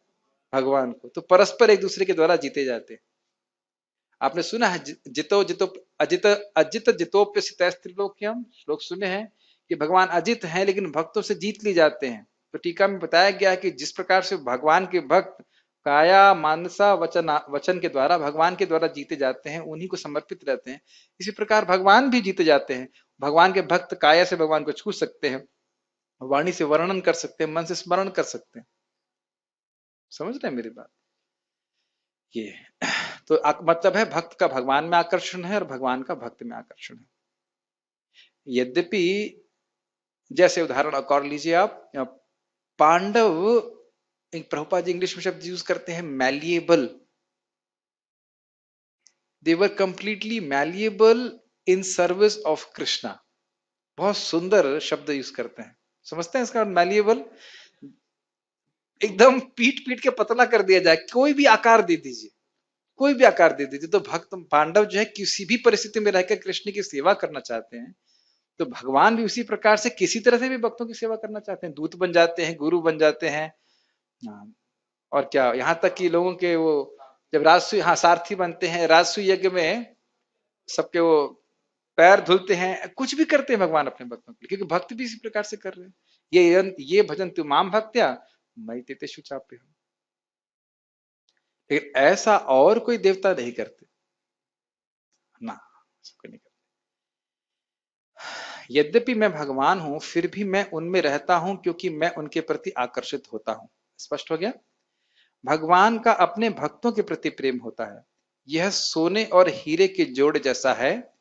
भगवान को। तो परस्पर एक दूसरे के द्वारा जीते जाते हैं। आपने सुना है जितो जितो अजित अजित जितोप्य त्रिलोक्यम, श्लोक सुने हैं कि भगवान अजित हैं लेकिन भक्तों से जीत ली जाते हैं। तो टीका में बताया गया कि जिस प्रकार से भगवान के भक्त काया मानसा वचन के द्वारा भगवान के द्वारा जीते जाते हैं, उन्हीं को समर्पित रहते हैं, इसी प्रकार भगवान भी जीते जाते हैं। भगवान के भक्त काया से भगवान को छू सकते हैं, वाणी से वर्णन कर सकते हैं, मन से स्मरण कर सकते हैं। समझ रहे हैं मेरी बात? ये तो मतलब है भक्त का भगवान में आकर्षण है और भगवान का भक्त में आकर्षण है। यद्यपि जैसे उदाहरण और लीजिए आप, पांडव, एक प्रभुपाद जी इंग्लिश में शब्द यूज करते हैं malleable, they were completely malleable in service of Krishna. बहुत सुंदर शब्द यूज करते हैं, समझते हैं इसका मैलिएबल? एकदम पीट पीट के पतला कर दिया जाए, कोई भी आकार दे दीजिए, कोई भी आकार दे दीजिए। तो भक्त पांडव जो है किसी भी परिस्थिति में रहकर कृष्ण की सेवा करना चाहते हैं, तो भगवान भी उसी प्रकार से किसी तरह से भी भक्तों की सेवा करना चाहते हैं, दूत बन जाते हैं, गुरु बन जाते हैं। हाँ, और क्या, यहाँ तक कि लोगों के वो जब राजसूय, हाँ, सारथी बनते हैं, राजसूय यज्ञ में सबके वो पैर धुलते हैं, कुछ भी करते हैं भगवान अपने भक्तों के लिए, क्योंकि भक्त भी इसी प्रकार से कर रहे हैं। ये भजन तू माम भक्त्या मयि तेषु चाप्यहम्। लेकिन ऐसा और कोई देवता नहीं करते ना, कोई नहीं करते। यद्यपि मैं भगवान हूं, फिर भी मैं उनमें रहता हूं, क्योंकि मैं उनके प्रति आकर्षित होता हूं। स्पष्ट हो गया? भगवान का अपने भक्तों के प्रति प्रेम होता है। यह सोने और हीरे के जोड़ जैसा है।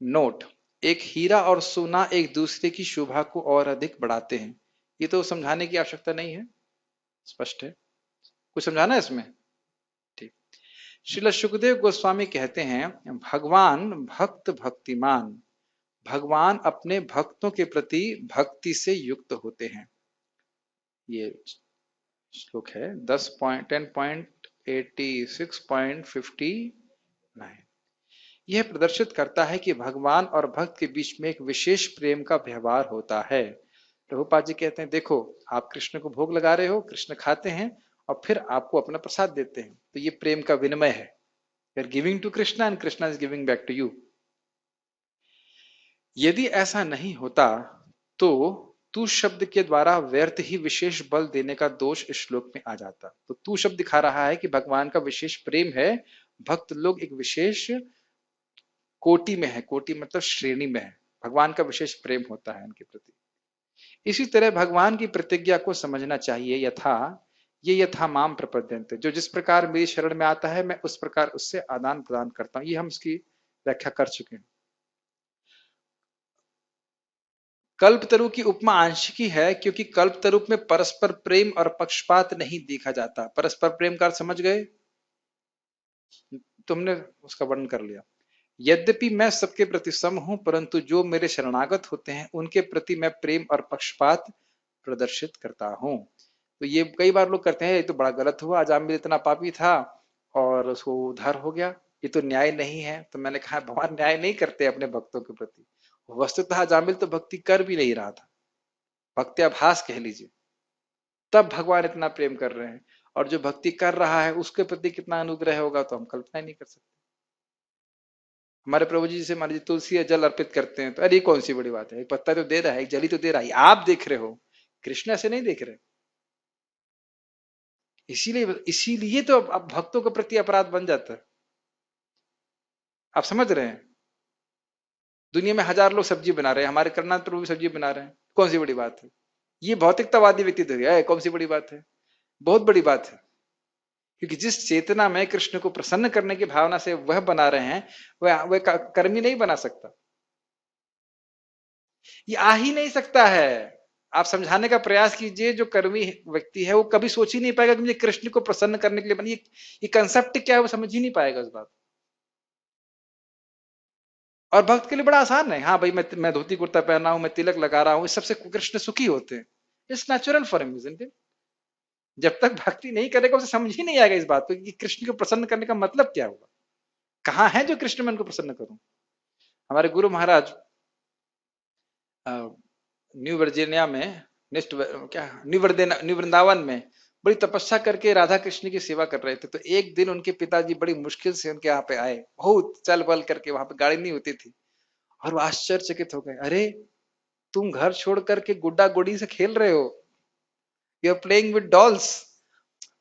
नोट, एक हीरा और सोना एक दूसरे की शोभा को और अधिक बढ़ाते हैं। ये तो समझाने की आवश्यकता नहीं है, स्पष्ट है। कुछ समझाना है इसमें? ठीक। श्रील सुखदेव गोस्वामी कहते हैं, भगवान भक्त भक्तिमान, भगवान अपने भक्तों के प्रति भक्ति से युक्त होते हैं। ये श्लोक है 10.10.86.59। यह प्रदर्शित करता है कि भगवान और भक्त के बीच में एक विशेष प्रेम का व्यवहार होता है। प्रभुपाद जी कहते हैं, देखो आप कृष्ण को भोग लगा रहे हो, कृष्ण खाते हैं और फिर आपको अपना प्रसाद देते हैं, तो ये प्रेम का विनिमय है। You are giving to Krishna and Krishna is giving back to you. यदि ऐसा नहीं होता तो तू शब्द के द्वारा व्यर्थ ही विशेष बल देने का दोष इस श्लोक में आ जाता। तो तू शब्द दिखा रहा है कि भगवान का विशेष प्रेम है, भक्त लोग एक विशेष कोटि में है, कोटि मतलब श्रेणी में है, भगवान का विशेष प्रेम होता है उनके प्रति। इसी तरह भगवान की प्रतिज्ञा को समझना चाहिए, यथा माम प्रपद्यन्ते, जो जिस प्रकार मेरी शरण में आता है मैं उस प्रकार उससे आदान प्रदान करता हूं। ये हम इसकी व्याख्या कर चुके हैं। कल्पतरु की उपमा आंशिकी है, क्योंकि कल्पतरु में परस्पर प्रेम और पक्षपात नहीं देखा जाता। परस्पर प्रेम का अर्थ समझ गए? तुमने उसका वर्णन कर लिया। यद्यपि मैं सबके प्रति सम हूं, परंतु जो मेरे शरणागत होते हैं उनके प्रति मैं प्रेम और पक्षपात प्रदर्शित करता हूं। तो ये कई बार लोग करते हैं, ये तो बड़ा गलत हुआ, अजामिल इतना पापी था और उसको उद्धार हो गया, ये तो न्याय नहीं है। तो मैंने कहा भगवान न्याय नहीं करते अपने भक्तों के प्रति। वस्तुतः अजामिल तो भक्ति कर भी नहीं रहा था, भक्त्याभास कह लीजिए, तब भगवान इतना प्रेम कर रहे हैं। और जो भक्ति कर रहा है उसके प्रति कितना अनुग्रह होगा तो हम कल्पना ही नहीं कर सकते। हमारे प्रभु जी से मान लीजिए तुलसी या जल अर्पित करते हैं, तो अरे कौन सी बड़ी बात है, एक पत्ता तो दे रहा है, एक जली तो दे रहा है, आप देख रहे हो, कृष्ण ऐसे नहीं देख रहे। इसीलिए तो अब भक्तों के प्रति अपराध बन जाता है। आप समझ रहे हैं? दुनिया में 1000 लोग सब्जी बना रहे हैं, हमारे कर्नाटक प्रभु भी सब्जी बना रहे हैं, कौन सी बड़ी बात है? ये भौतिकतावादी व्यक्तित्व है, कौन सी बड़ी बात है? बहुत बड़ी बात है। क्योंकि जिस चेतना में कृष्ण को प्रसन्न करने की भावना से वह बना रहे हैं, वह कर्मी नहीं बना सकता, ये आ ही नहीं सकता है। आप समझाने का प्रयास कीजिए, जो कर्मी व्यक्ति है वो कभी सोच ही नहीं पाएगा कि मुझे कृष्ण को प्रसन्न करने के लिए बनी, ये कंसेप्ट क्या है वो समझ ही नहीं पाएगा इस बात। और भक्त के लिए बड़ा आसान है, हाँ भाई मैं धोती कुर्ता पहना हूं, मैं तिलक लगा रहा हूं, इस सबसे कृष्ण सुखी होते हैं। It's natural for him, isn't it? जब तक भक्ति नहीं करेगा उसे समझ ही नहीं आएगा इस बात को कि कृष्ण को प्रसन्न करने का मतलब क्या हुआ। कहाँ है जो कृष्ण मैं उनको प्रसन्न करूं? हमारे गुरु महाराज न्यू वर्जीनिया में, नेक्स्ट क्या न्यू वृंदावन में बड़ी तपस्या करके राधा कृष्ण की सेवा कर रहे थे। तो एक दिन उनके पिताजी बड़ी मुश्किल से उनके यहाँ पे आए, बहुत चल बल करके, वहां पे गाड़ी नहीं होती थी, और वो आश्चर्यचकित हो गए, अरे तुम घर छोड़ करके गुड्डा गुड़ी से खेल रहे हो, you are playing with dolls.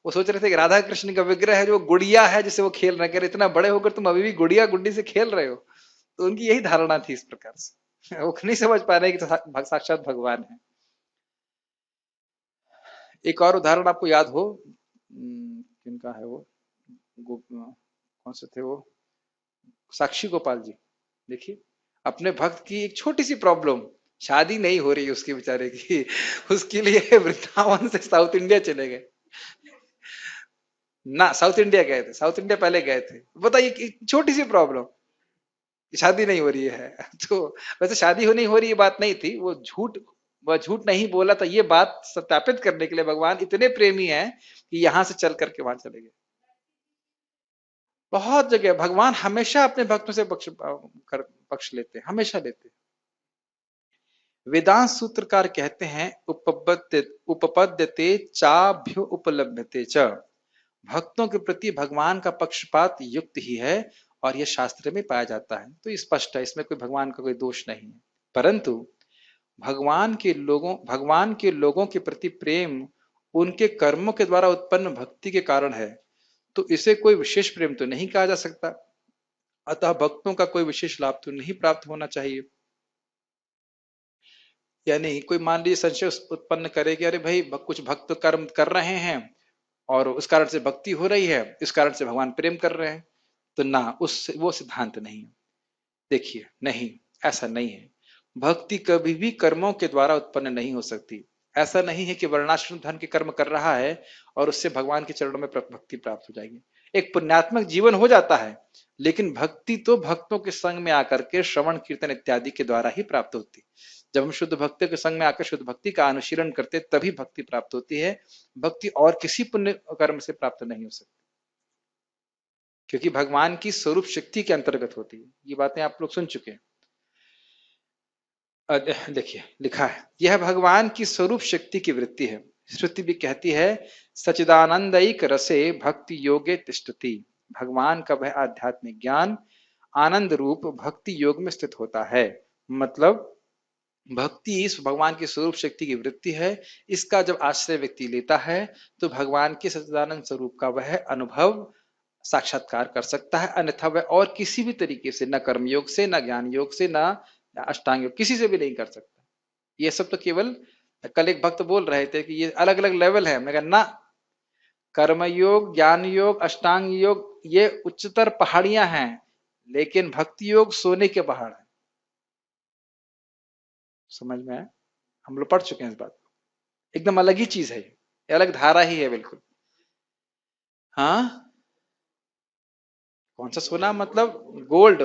वो सोच रहे थे कि राधा कृष्ण का विग्रह है जो गुड़िया है जिसे वो खेल रहे हैं, इतना बड़े होकर तुम अभी भी गुड़िया गुड्डी से खेल रहे हो। तो उनकी यही धारणा थी इस प्रकार से, वो नहीं समझ पा रहे कि साक्षात भगवान है। एक और उदाहरण आपको याद हो, किनका है वो, कौन से थे वो, साक्षी गोपाल जी। देखिए, अपने भक्त की एक छोटी सी प्रॉब्लम, शादी नहीं हो रही उसकी बेचारे की, उसके लिए वृंदावन से साउथ इंडिया चले गए। ना साउथ इंडिया गए थे, साउथ इंडिया पहले गए थे, बताइए छोटी सी प्रॉब्लम, शादी नहीं हो रही है। तो वैसे शादी हो नहीं हो रही ये बात नहीं थी, वह झूठ नहीं बोला था, ये बात सत्यापित करने के लिए भगवान इतने प्रेमी हैं कि यहां से चल करके वहां चले गए। बहुत जगह भगवान हमेशा अपने भक्तों से पक्ष लेते हैं, हमेशा लेते हैं। वेदांत सूत्रकार कहते हैं, उपपद्यते चाभ्यु उपलभ्यते च, भक्तों के प्रति भगवान का पक्षपात युक्त ही है और यह शास्त्र में पाया जाता है। तो स्पष्ट है, इसमें कोई भगवान का कोई दोष नहीं है। परंतु भगवान के लोगों के प्रति प्रेम उनके कर्मों के द्वारा उत्पन्न भक्ति के कारण है, तो इसे कोई विशेष प्रेम तो नहीं कहा जा सकता। अतः भक्तों का कोई विशेष लाभ तो नहीं प्राप्त होना चाहिए। यानी कोई मान लीजिए संशय उत्पन्न करे कि अरे भाई कुछ भक्त कर्म कर रहे हैं और उस कारण से भक्ति हो रही है, इस कारण से भगवान प्रेम कर रहे हैं, तो ना, उस वो सिद्धांत नहीं है। देखिए, नहीं, ऐसा नहीं है। भक्ति कभी भी कर्मों के द्वारा उत्पन्न नहीं हो सकती। ऐसा नहीं है कि वर्णाश्रम धर्म के कर्म कर रहा है और उससे भगवान के चरणों में भक्ति प्राप्त हो जाएगी। एक पुण्यात्मक जीवन हो जाता है, लेकिन भक्ति तो भक्तों के संग में आकर के श्रवण कीर्तन इत्यादि के द्वारा ही प्राप्त होती। जब हम शुद्ध भक्तों के संग में आकर शुद्ध भक्ति का अनुशीलन करते तभी भक्ति प्राप्त होती है। भक्ति और किसी पुण्य कर्म से प्राप्त नहीं हो सकती, क्योंकि भगवान की स्वरूप शक्ति के अंतर्गत होती है। ये बातें आप लोग सुन चुके हैं। देखिए, लिखा है, यह भगवान की स्वरूप शक्ति की वृत्ति है। श्रुति भी कहती है, सचिदानंदईक रसे भक्ति योगे तिष्ठति, भगवान का वह आध्यात्मिक ज्ञान आनंद रूप भक्ति योग में स्थित होता है। मतलब भक्ति इस भगवान की स्वरूप शक्ति की वृत्ति है। इसका जब आश्रय व्यक्ति लेता है तो भगवान के सच्चिदानंद स्वरूप का वह अनुभव साक्षात्कार कर सकता है, अन्यथा वह और किसी भी तरीके से, न कर्म योग से, न ज्ञान योग से, न अष्टांग योग, किसी से भी नहीं कर सकता। ये सब तो केवल, कल एक भक्त बोल रहे थे कि ये अलग अलग लेवल है। मैं कहा ना, कर्म योग, ज्ञान योग, अष्टांग योग ये उच्चतर पहाड़ियां हैं, लेकिन भक्ति योग सोने के पहाड़ है। समझ में आया? हम लोग पढ़ चुके हैं इस बात को, एकदम अलग ही चीज है, ये अलग धारा ही है बिल्कुल। हाँ, कौन सा सोना? मतलब गोल्ड।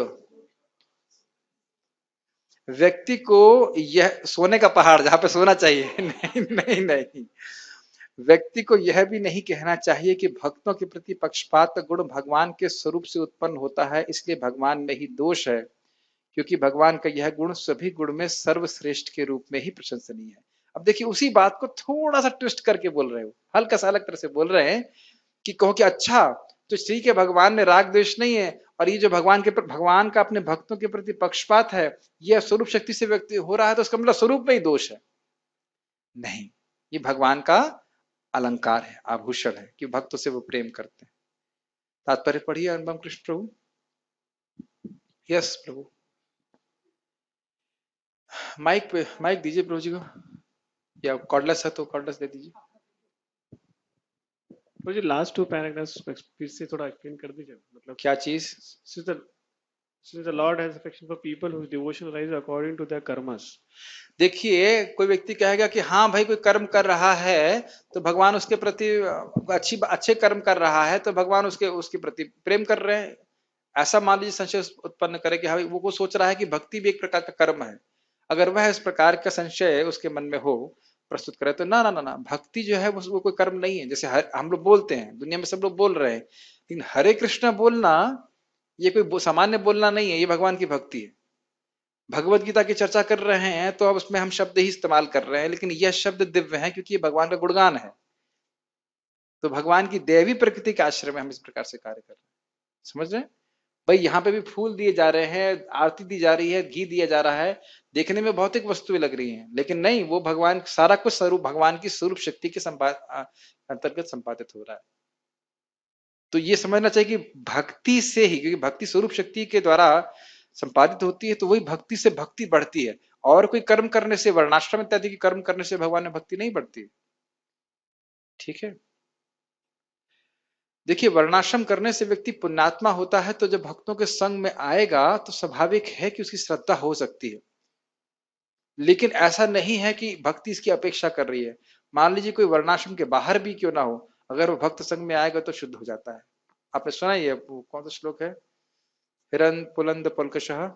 व्यक्ति को यह सोने का पहाड़ जहां पे सोना चाहिए नहीं नहीं नहीं, व्यक्ति को यह भी नहीं कहना चाहिए कि भक्तों के प्रति पक्षपात का गुण भगवान के स्वरूप से उत्पन्न होता है, इसलिए भगवान में ही दोष है, क्योंकि भगवान का यह गुण सभी गुण में सर्वश्रेष्ठ के रूप में ही प्रशंसनीय है। अब देखिए, उसी बात को थोड़ा सा ट्विस्ट करके बोल रहे हो, हल्का सा अलग तरह से बोल रहे हैं कि कहो कि अच्छा तो ठीक है, भगवान में राग द्वेष नहीं है, और ये जो भगवान का अपने भक्तों के प्रति पक्षपात है, यह स्वरूप शक्ति से व्यक्ति हो रहा है, तो उसका मतलब स्वरूप में ही दोष है। नहीं, ये भगवान का अलंकार है, आभूषण है कि भक्तों से वो प्रेम करते हैं। तात्पर्य पढ़िए अनुपम कृष्ण प्रभु। यस प्रभु। माइक दीजिए प्रभु जी को, या कॉर्डलेस है तो कॉर्डलेस दे दीजिए। मुझे लास्ट 2 पैराग्राफ्स फिर से थोड़ा एक्सप्लेन कर दीजिए, मतलब क्या चीज? since the Lord has affection for people whose devotion arises according to their karmas. देखिए, कोई व्यक्ति कहेगा कि हाँ भाई कोई कर्म कर रहा है तो भगवान उसके प्रति अच्छे कर्म कर रहा है तो भगवान उसके प्रति प्रेम कर रहे हैं, ऐसा मान लीजिए संशय उत्पन्न करे कि हाँ वो सोच रहा है कि भक्ति भी एक प्रकार का कर्म है। अगर वह इस प्रकार का संशय उसके मन में हो, प्रस्तुत करे तो ना ना ना ना, भक्ति जो है वो कोई कर्म नहीं है। जैसे हम लोग बोलते हैं, दुनिया में सब लोग बोल रहे हैं, लेकिन हरे कृष्ण बोलना ये कोई सामान्य बोलना नहीं है, ये भगवान की भक्ति है। भगवत गीता की चर्चा कर रहे हैं तो अब उसमें हम शब्द ही इस्तेमाल कर रहे हैं, लेकिन यह शब्द दिव्य है क्योंकि ये भगवान का गुणगान है। तो भगवान की दैवी प्रकृति के आश्रय में हम इस प्रकार से कार्य कर रहे हैं। समझ रहे हैं भाई? यहाँ पे भी फूल दिए जा रहे हैं, आरती दी जा रही है, घी दिया जा रहा है, देखने में भौतिक वस्तुएं लग रही हैं, लेकिन नहीं, वो भगवान सारा कुछ स्वरूप भगवान की स्वरूप शक्ति के अंतर्गत संपादित हो रहा है। तो ये समझना चाहिए कि भक्ति से ही, क्योंकि भक्ति स्वरूप शक्ति के द्वारा संपादित होती है, तो वही भक्ति से भक्ति बढ़ती है। और कोई कर्म करने से, वर्णाश्रम इत्यादि की कर्म करने से भगवान में भक्ति नहीं बढ़ती। ठीक है, देखिए, वर्णाश्रम करने से व्यक्ति पुण्यात्मा होता है, तो जब भक्तों के संग में आएगा तो स्वाभाविक है कि उसकी श्रद्धा हो सकती है, लेकिन ऐसा नहीं है कि भक्ति इसकी अपेक्षा कर रही है। मान लीजिए कोई वर्णाश्रम के बाहर भी क्यों ना हो, अगर वो भक्त संग में आएगा तो शुद्ध हो जाता है। आपने सुना ही है, कौन सा श्लोक है? हिरन पुलंद पुलकशः,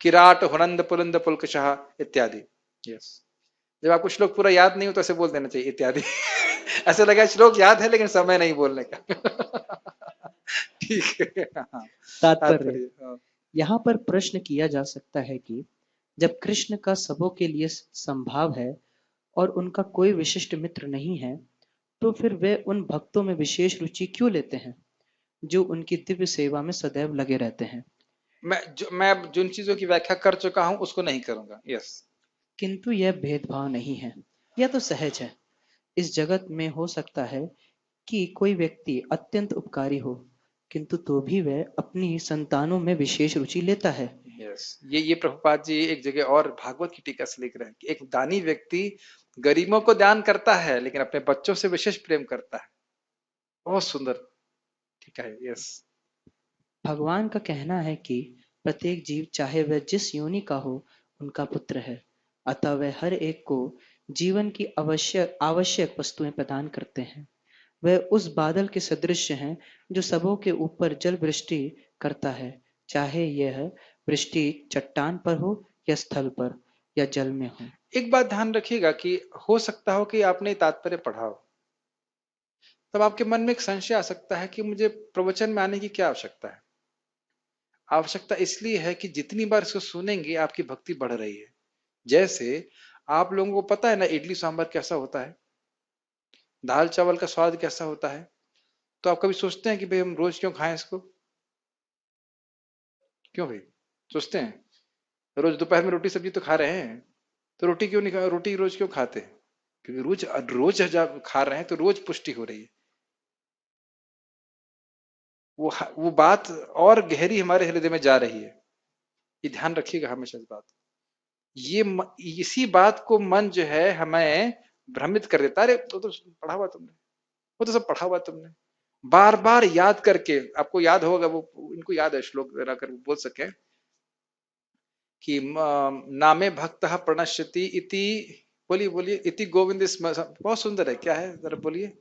किराट हुनंद पुलंद पुलकशः इत्यादि। यस, जब आपको श्लोक पूरा याद नहीं हो तो ऐसे बोल देना चाहिए इत्यादि। ऐसे लगा श्लोक याद है लेकिन समय नहीं बोलने का। ठीक है। तात्पर्य, यहाँ पर प्रश्न किया जा सकता है कि जब कृष्ण का सबों के लिए संभाव है और उनका कोई विशिष्ट मित्र नहीं है, तो फिर वे उन भक्तों में विशेष रुचि क्यों लेते हैं जो उनकी दिव्य सेवा में सदैव लगे रहते हैं? मैं जिन चीजों की व्याख्या कर चुका हूं उसको नहीं करूंगा। यस, किंतु यह भेदभाव नहीं है, यह तो सहज है। इस जगत में हो सकता है कि कोई व्यक्ति अत्यंत उपकारी हो, किंतु तो भी वह अपनी संतानों में विशेष रुचि लेता है। यस, ये प्रभुपाद जी एक जगह और भागवत की टीका से लिख रहे हैं कि एक दानी व्यक्ति गरीबों को दान करता है लेकिन अपने बच्चों से विशेष प्रेम करता है। बहुत सुंदर टीका है। यस, भगवान का कहना है कि प्रत्येक जीव चाहे वह जिस योनि का हो उनका पुत्र है, अतः वह हर एक को जीवन की आवश्यक वस्तुएं प्रदान करते हैं। वह उस बादल के सदृश हैं जो सबों के ऊपर जल वृष्टि करता है, चाहे यह वृष्टि चट्टान पर हो या स्थल पर या जल में हो। एक बात ध्यान रखिएगा कि हो सकता हो कि आपने तात्पर्य पढ़ा हो, तब आपके मन में एक संशय आ सकता है कि मुझे प्रवचन में आने की क्या आवश्यकता है। आवश्यकता इसलिए है कि जितनी बार इसको सुनेंगे आपकी भक्ति बढ़ रही है। जैसे आप लोगों को पता है ना, इडली सांभर कैसा होता है, दाल चावल का स्वाद कैसा होता है, तो आप कभी सोचते हैं कि भाई हम रोज क्यों खाएं इसको? क्यों भाई सोचते हैं? रोज दोपहर में रोटी सब्जी तो खा रहे हैं, तो रोटी क्यों नहीं खा, रोटी रोज क्यों खाते हैं? क्योंकि रोज रोज जब खा रहे हैं तो रोज पुष्टि हो रही है। वो बात और गहरी हमारे हृदय में जा रही है। ये ध्यान रखिएगा हमेशा इस बात। इसी बात को मन जो है हमें भ्रमित कर देता है। अरे तो पढ़ा हुआ तुमने, वो तो सब पढ़ा हुआ तुमने, बार बार याद करके। आपको याद होगा, वो इनको याद है श्लोक जरा कर बोल सके कि नामे भक्तः प्रणश्यति इति, बोलिए बोलिए, इति गोविंद। बहुत सुंदर है, क्या है जरा बोलिए,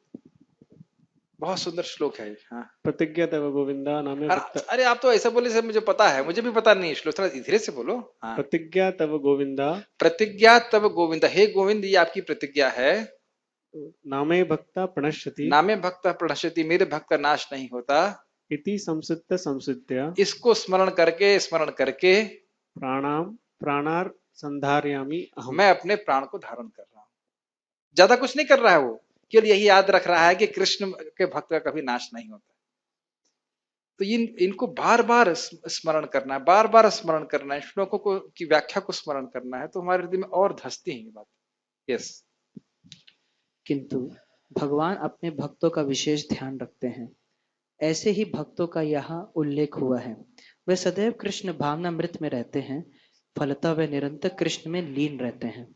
बहुत सुंदर श्लोक है। हाँ, प्रतिज्ञा तव गोविंदा नामे भक्त। अरे आप तो ऐसा बोले सर, मुझे पता है, मुझे भी पता नहीं श्लोक, थोड़ा धीरे से बोलो। हाँ, प्रतिज्ञा तव गोविंदा, प्रतिज्ञा तव गोविंदा, हे गोविंद ये आपकी प्रतिज्ञा है। नामे भक्ता प्रणश्यति, नामे भक्त प्रणश्यति, मेरे भक्त का नाश नहीं होता। इति संसिद्ध संसिद्ध्या, इसको स्मरण करके प्राणार संधारयामि अहम, मैं अपने प्राण को धारण कर रहा हूं। ज्यादा कुछ नहीं कर रहा है वो, केवल यही याद रख रहा है कि कृष्ण के भक्त का कभी नाश नहीं होता। तो इनको बार बार स्मरण करना है, बार बार स्मरण करना है, श्लोकों को की व्याख्या को स्मरण करना है, तो हमारे हृदय में और धसती है ये बात। यस, किंतु भगवान अपने भक्तों का विशेष ध्यान रखते हैं। ऐसे ही भक्तों का यहाँ उल्लेख हुआ है। वे सदैव कृष्ण भावनामृत में रहते हैं, फलतः वे निरंतर कृष्ण में लीन रहते हैं।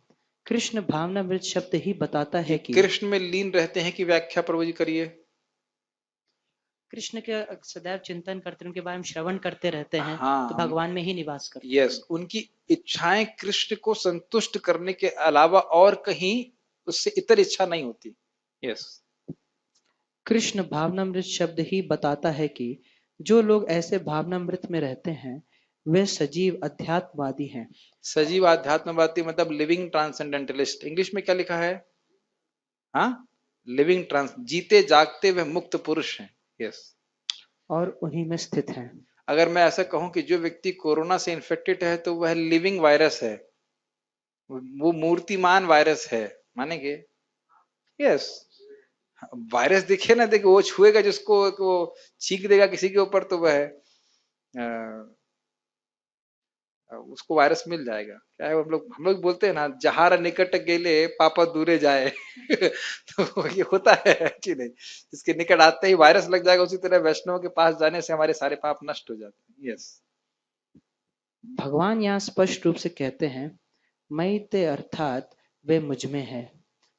कृष्ण भावनामृत शब्द ही बताता ये है कि कृष्ण में लीन रहते हैं कि व्याख्या प्रभु जी करिए। कृष्ण के सदैव चिंतन करते हैं, उनके बारे में श्रवण करते रहते हैं, हाँ, तो भगवान में ही निवास करते हैं। यस, उनकी इच्छाएं कृष्ण को संतुष्ट करने के अलावा और कहीं उससे इतर इच्छा नहीं होती। यस, कृष्ण भावनामृत शब्द ही बताता है कि जो लोग ऐसे भावनामृत में रहते हैं वे सजीव अध्यात्मवादी हैं। सजीव आध्यात्मवादी मतलब लिविंग ट्रांसेंडेंटलिस्ट। इंग्लिश में क्या लिखा है? हाँ, लिविंग ट्रांस, जीते जागते वे मुक्त पुरुष हैं। यस, और उन्हीं में स्थित हैं। अगर मैं ऐसा कहूं कि जो व्यक्ति कोरोना से इन्फेक्टेड है तो वह लिविंग वायरस है, वो मूर्तिमान वायरस है, मानेंगे? यस, वायरस दिखे ना दिखे, वो छुएगा जिसको, वो छींक देगा किसी के ऊपर तो वह उसको वायरस मिल जाएगा। क्या है, हम लोग बोलते हैं ना, जहार निकट गेले पापा दूरे जाए तो ये होता है कि नहीं, जिसके निकट आते ही वायरस लग जाएगा, उसी तरह वैष्णव के पास जाने से हमारे सारे पाप नष्ट हो जाते हैं। यस, भगवान यहाँ स्पष्ट रूप से कहते हैं मई ते, अर्थात वे मुझ में है,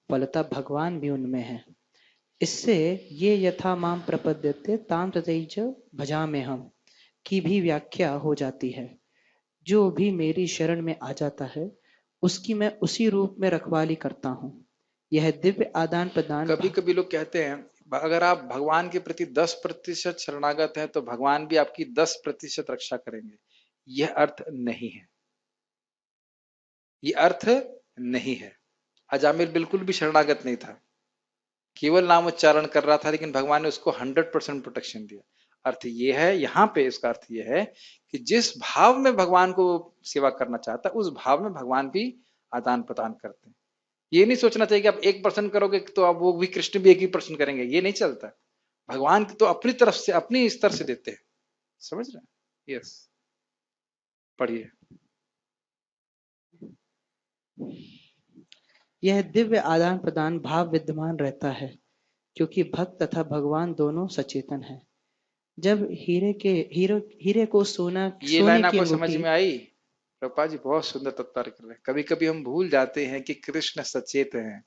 फलतः भगवान भी उनमें है। इससे ये यथा माम प्रपद्यते ताम तथैव भजाम्य हम की भी व्याख्या हो जाती है। जो भी मेरी शरण में आ जाता है उसकी मैं उसी रूप में रखवाली करता हूँ। यह दिव्य आदान प्रदान कभी कभी लोग कहते हैं अगर आप भगवान के प्रति 10% शरणागत हैं तो भगवान भी आपकी 10% रक्षा करेंगे। यह अर्थ नहीं है, ये अर्थ नहीं है। अजामिल बिल्कुल भी शरणागत नहीं था, केवल नाम उच्चारण कर रहा था, लेकिन भगवान ने उसको 100% प्रोटेक्शन दिया। अर्थ ये है, यहाँ पे इसका अर्थ ये है कि जिस भाव में भगवान को सेवा करना चाहता है उस भाव में भगवान भी आदान प्रदान करते हैं। ये नहीं सोचना चाहिए कि आप 1% करोगे तो अब वो भी कृष्ण भी 1% करेंगे, ये नहीं चलता। भगवान तो अपनी तरफ से अपनी स्तर से देते हैं, समझ रहे हैं? यस, पढ़िए। यह दिव्य आदान प्रदान भाव विद्यमान रहता है क्योंकि भक्त तथा भगवान दोनों सचेतन हैं। जब हीरे को ये सोने लाइन की आपको समझ अंगूठी, में आई? प्रभुपाद जी बहुत सुंदर तत्पर कर रहे हैं। कभी कभी हम भूल जाते हैं कि कृष्ण सचेत हैं,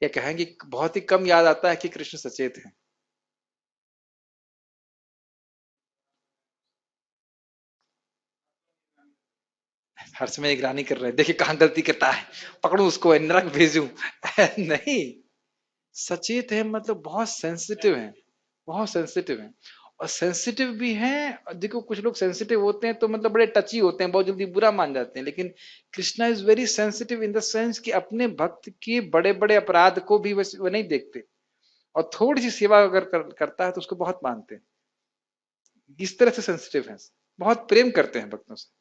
या कहेंगे बहुत ही कम याद आता है कि कृष्ण सचेत हैं। हर समय निगरानी कर रहे हैं, देखिए कहां गलती करता है, पकड़ू उसको, नरक भेजू नहीं, सचेत है मतलब बहुत सेंसिटिव है, बहुत सेंसिटिव है। और सेंसिटिव भी हैं, देखो कुछ लोग सेंसिटिव होते हैं तो मतलब बड़े टची होते हैं, बहुत जल्दी बुरा मान जाते हैं, लेकिन Krishna is very sensitive in the sense कि अपने भक्त के बड़े बड़े अपराध को भी वो नहीं देखते, और थोड़ी सी सेवा अगर करता है तो उसको बहुत मानते हैं। इस तरह से सेंसिटिव है, बहुत प्रेम करते हैं भक्तों से।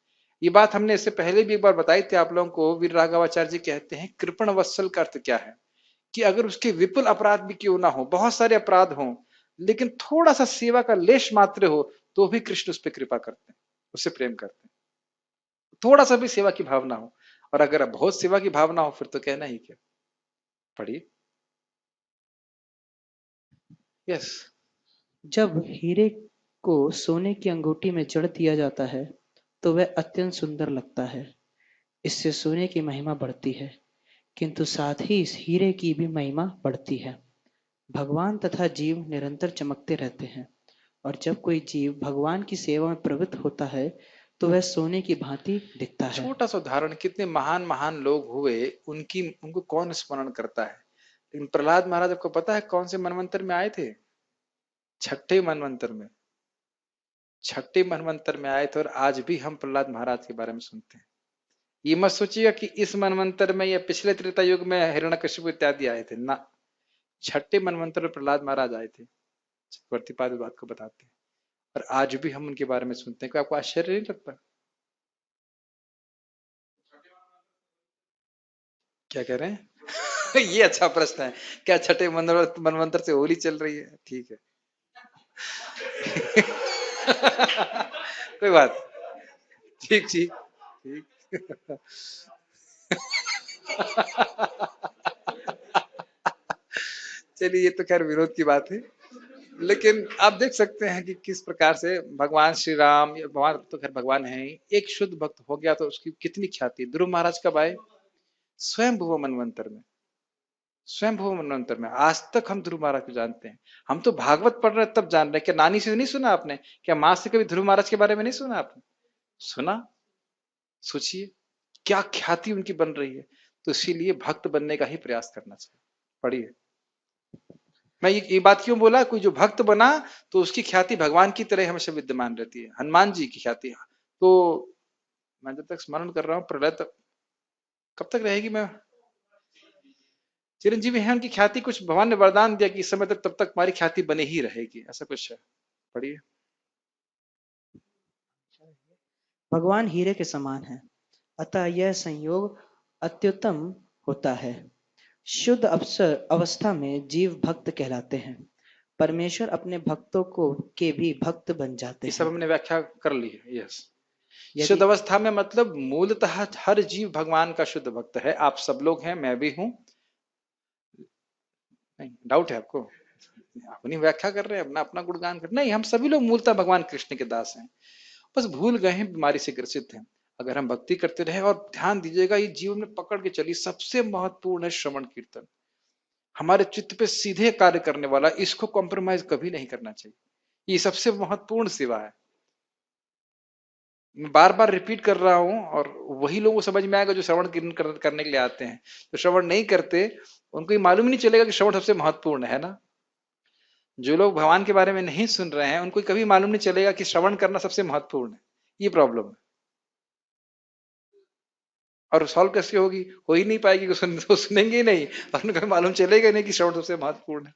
ये बात हमने इससे पहले भी एक बार बताई थी आप लोगों को। वीर राघवाचार्य जी कहते हैं कृपण वत्सल का अर्थ क्या है, कि अगर उसके विपुल अपराध भी क्यों ना हो, बहुत सारे अपराध हों, लेकिन थोड़ा सा सेवा का लेश मात्र हो, तो भी कृष्ण उस पर कृपा करते हैं, उससे प्रेम करते हैं, थोड़ा सा भी सेवा की भावना हो। और अगर बहुत सेवा की भावना हो फिर तो कहना ही क्या। पढ़िए। यस, जब हीरे को सोने की अंगूठी में जड़ दिया जाता है तो वह अत्यंत सुंदर लगता है। इससे सोने की महिमा बढ़ती है, किंतु साथ ही इस हीरे की भी महिमा बढ़ती है। भगवान तथा जीव निरंतर चमकते रहते हैं और जब कोई जीव भगवान की सेवा में प्रवृत्त होता है तो वह सोने की भांति दिखता है। छोटा सा उदाहरण, कितने महान महान लोग हुए, उनको कौन स्मरण करता है? लेकिन प्रहलाद महाराज आपको पता है कौन से मनवंतर में आए थे? छठे मनवंतर में, छठे मनवंतर में आए थे। और आज भी हम प्रहलाद महाराज के बारे में सुनते हैं। ये मत सोचिएगा कि इस मनवंतर में या पिछले त्रेता युग में हिरण्यकशिपु इत्यादि आए थे ना, छठे मनवंतर में प्रहलाद महाराज आए थे। प्रतिपाद बात को बताते हैं और आज भी हम उनके बारे में सुनते हैं। क्या आपको आश्चर्य नहीं लगता? क्या कह रहे हैं? ये अच्छा प्रश्न है, क्या छठे मनवंतर से होली चल रही है? ठीक है कोई बात, ठीक ठीक ठीक चलिए, ये तो खैर विनोद की बात है। लेकिन आप देख सकते हैं कि किस प्रकार से भगवान श्री राम, या भगवान तो खैर भगवान है ही, एक शुद्ध भक्त हो गया तो उसकी कितनी ख्याति। ध्रुव महाराज कब आए? स्वयं भुव मनवंतर में, स्वयं भुव मनवंतर में। आज तक हम ध्रुव महाराज को जानते हैं। हम तो भागवत पढ़ रहे हैं तब जान रहे हैं। क्या नानी से नहीं सुना आपने? क्या माँ से कभी ध्रुव महाराज के बारे में नहीं सुना आपने? सुना। सोचिए क्या ख्याति उनकी बन रही है। तो इसीलिए भक्त बनने का ही प्रयास करना चाहिए। पढ़िए। मैं ये बात क्यों बोला? कोई जो भक्त बना तो उसकी ख्याति भगवान की तरह हमेशा विद्यमान रहती है। हनुमान जी की ख्याति, तो मैं जब तक स्मरण कर रहा हूँ, प्रलय तक कब तक रहेगी? मैं चिरंजीवी है, उनकी ख्याति कुछ भगवान ने वरदान दिया कि इस समय तक, तब तक हमारी ख्याति बनी ही रहेगी, ऐसा कुछ है। पढ़िए। भगवान हीरे के समान है, अतः यह संयोग अत्युत्तम होता है। शुद्ध अवस्था में जीव भक्त कहलाते हैं। परमेश्वर अपने भक्तों को के भी भक्त बन जाते ये सब हैं। हमने व्याख्या कर ली है। यस, यदि- शुद्ध अवस्था में मतलब मूलतः हर जीव भगवान का शुद्ध भक्त है। आप सब लोग हैं, मैं भी हूं। नहीं डाउट है आपको? अपनी व्याख्या कर रहे हैं, अपना अपना गुणगान कर, नहीं, हम सभी लोग मूलतः भगवान कृष्ण के दास हैं। बस भूल गए हैं, बीमारी से ग्रसित हैं। अगर हम भक्ति करते रहे, और ध्यान दीजिएगा ये जीवन में पकड़ के चलिए, सबसे महत्वपूर्ण है श्रवण कीर्तन। हमारे चित्त पे सीधे कार्य करने वाला, इसको कॉम्प्रोमाइज कभी नहीं करना चाहिए। ये सबसे महत्वपूर्ण सेवा है। मैं बार बार रिपीट कर रहा हूं, और वही लोगों को समझ में आएगा जो श्रवण कीर्तन करने के लिए आते हैं। जो श्रवण नहीं करते उनको ये मालूम ही नहीं चलेगा कि श्रवण सबसे महत्वपूर्ण है ना। जो लोग भगवान के बारे में नहीं सुन रहे हैं उनको कभी मालूम नहीं चलेगा कि श्रवण करना सबसे महत्वपूर्ण है। ये प्रॉब्लम है। और सॉल्व कैसे होगी? हो ही नहीं पाएगी, तो सुनेंगे ही नहीं, और उनको मालूम चलेगा नहीं कि श्रवण सबसे महत्वपूर्ण है।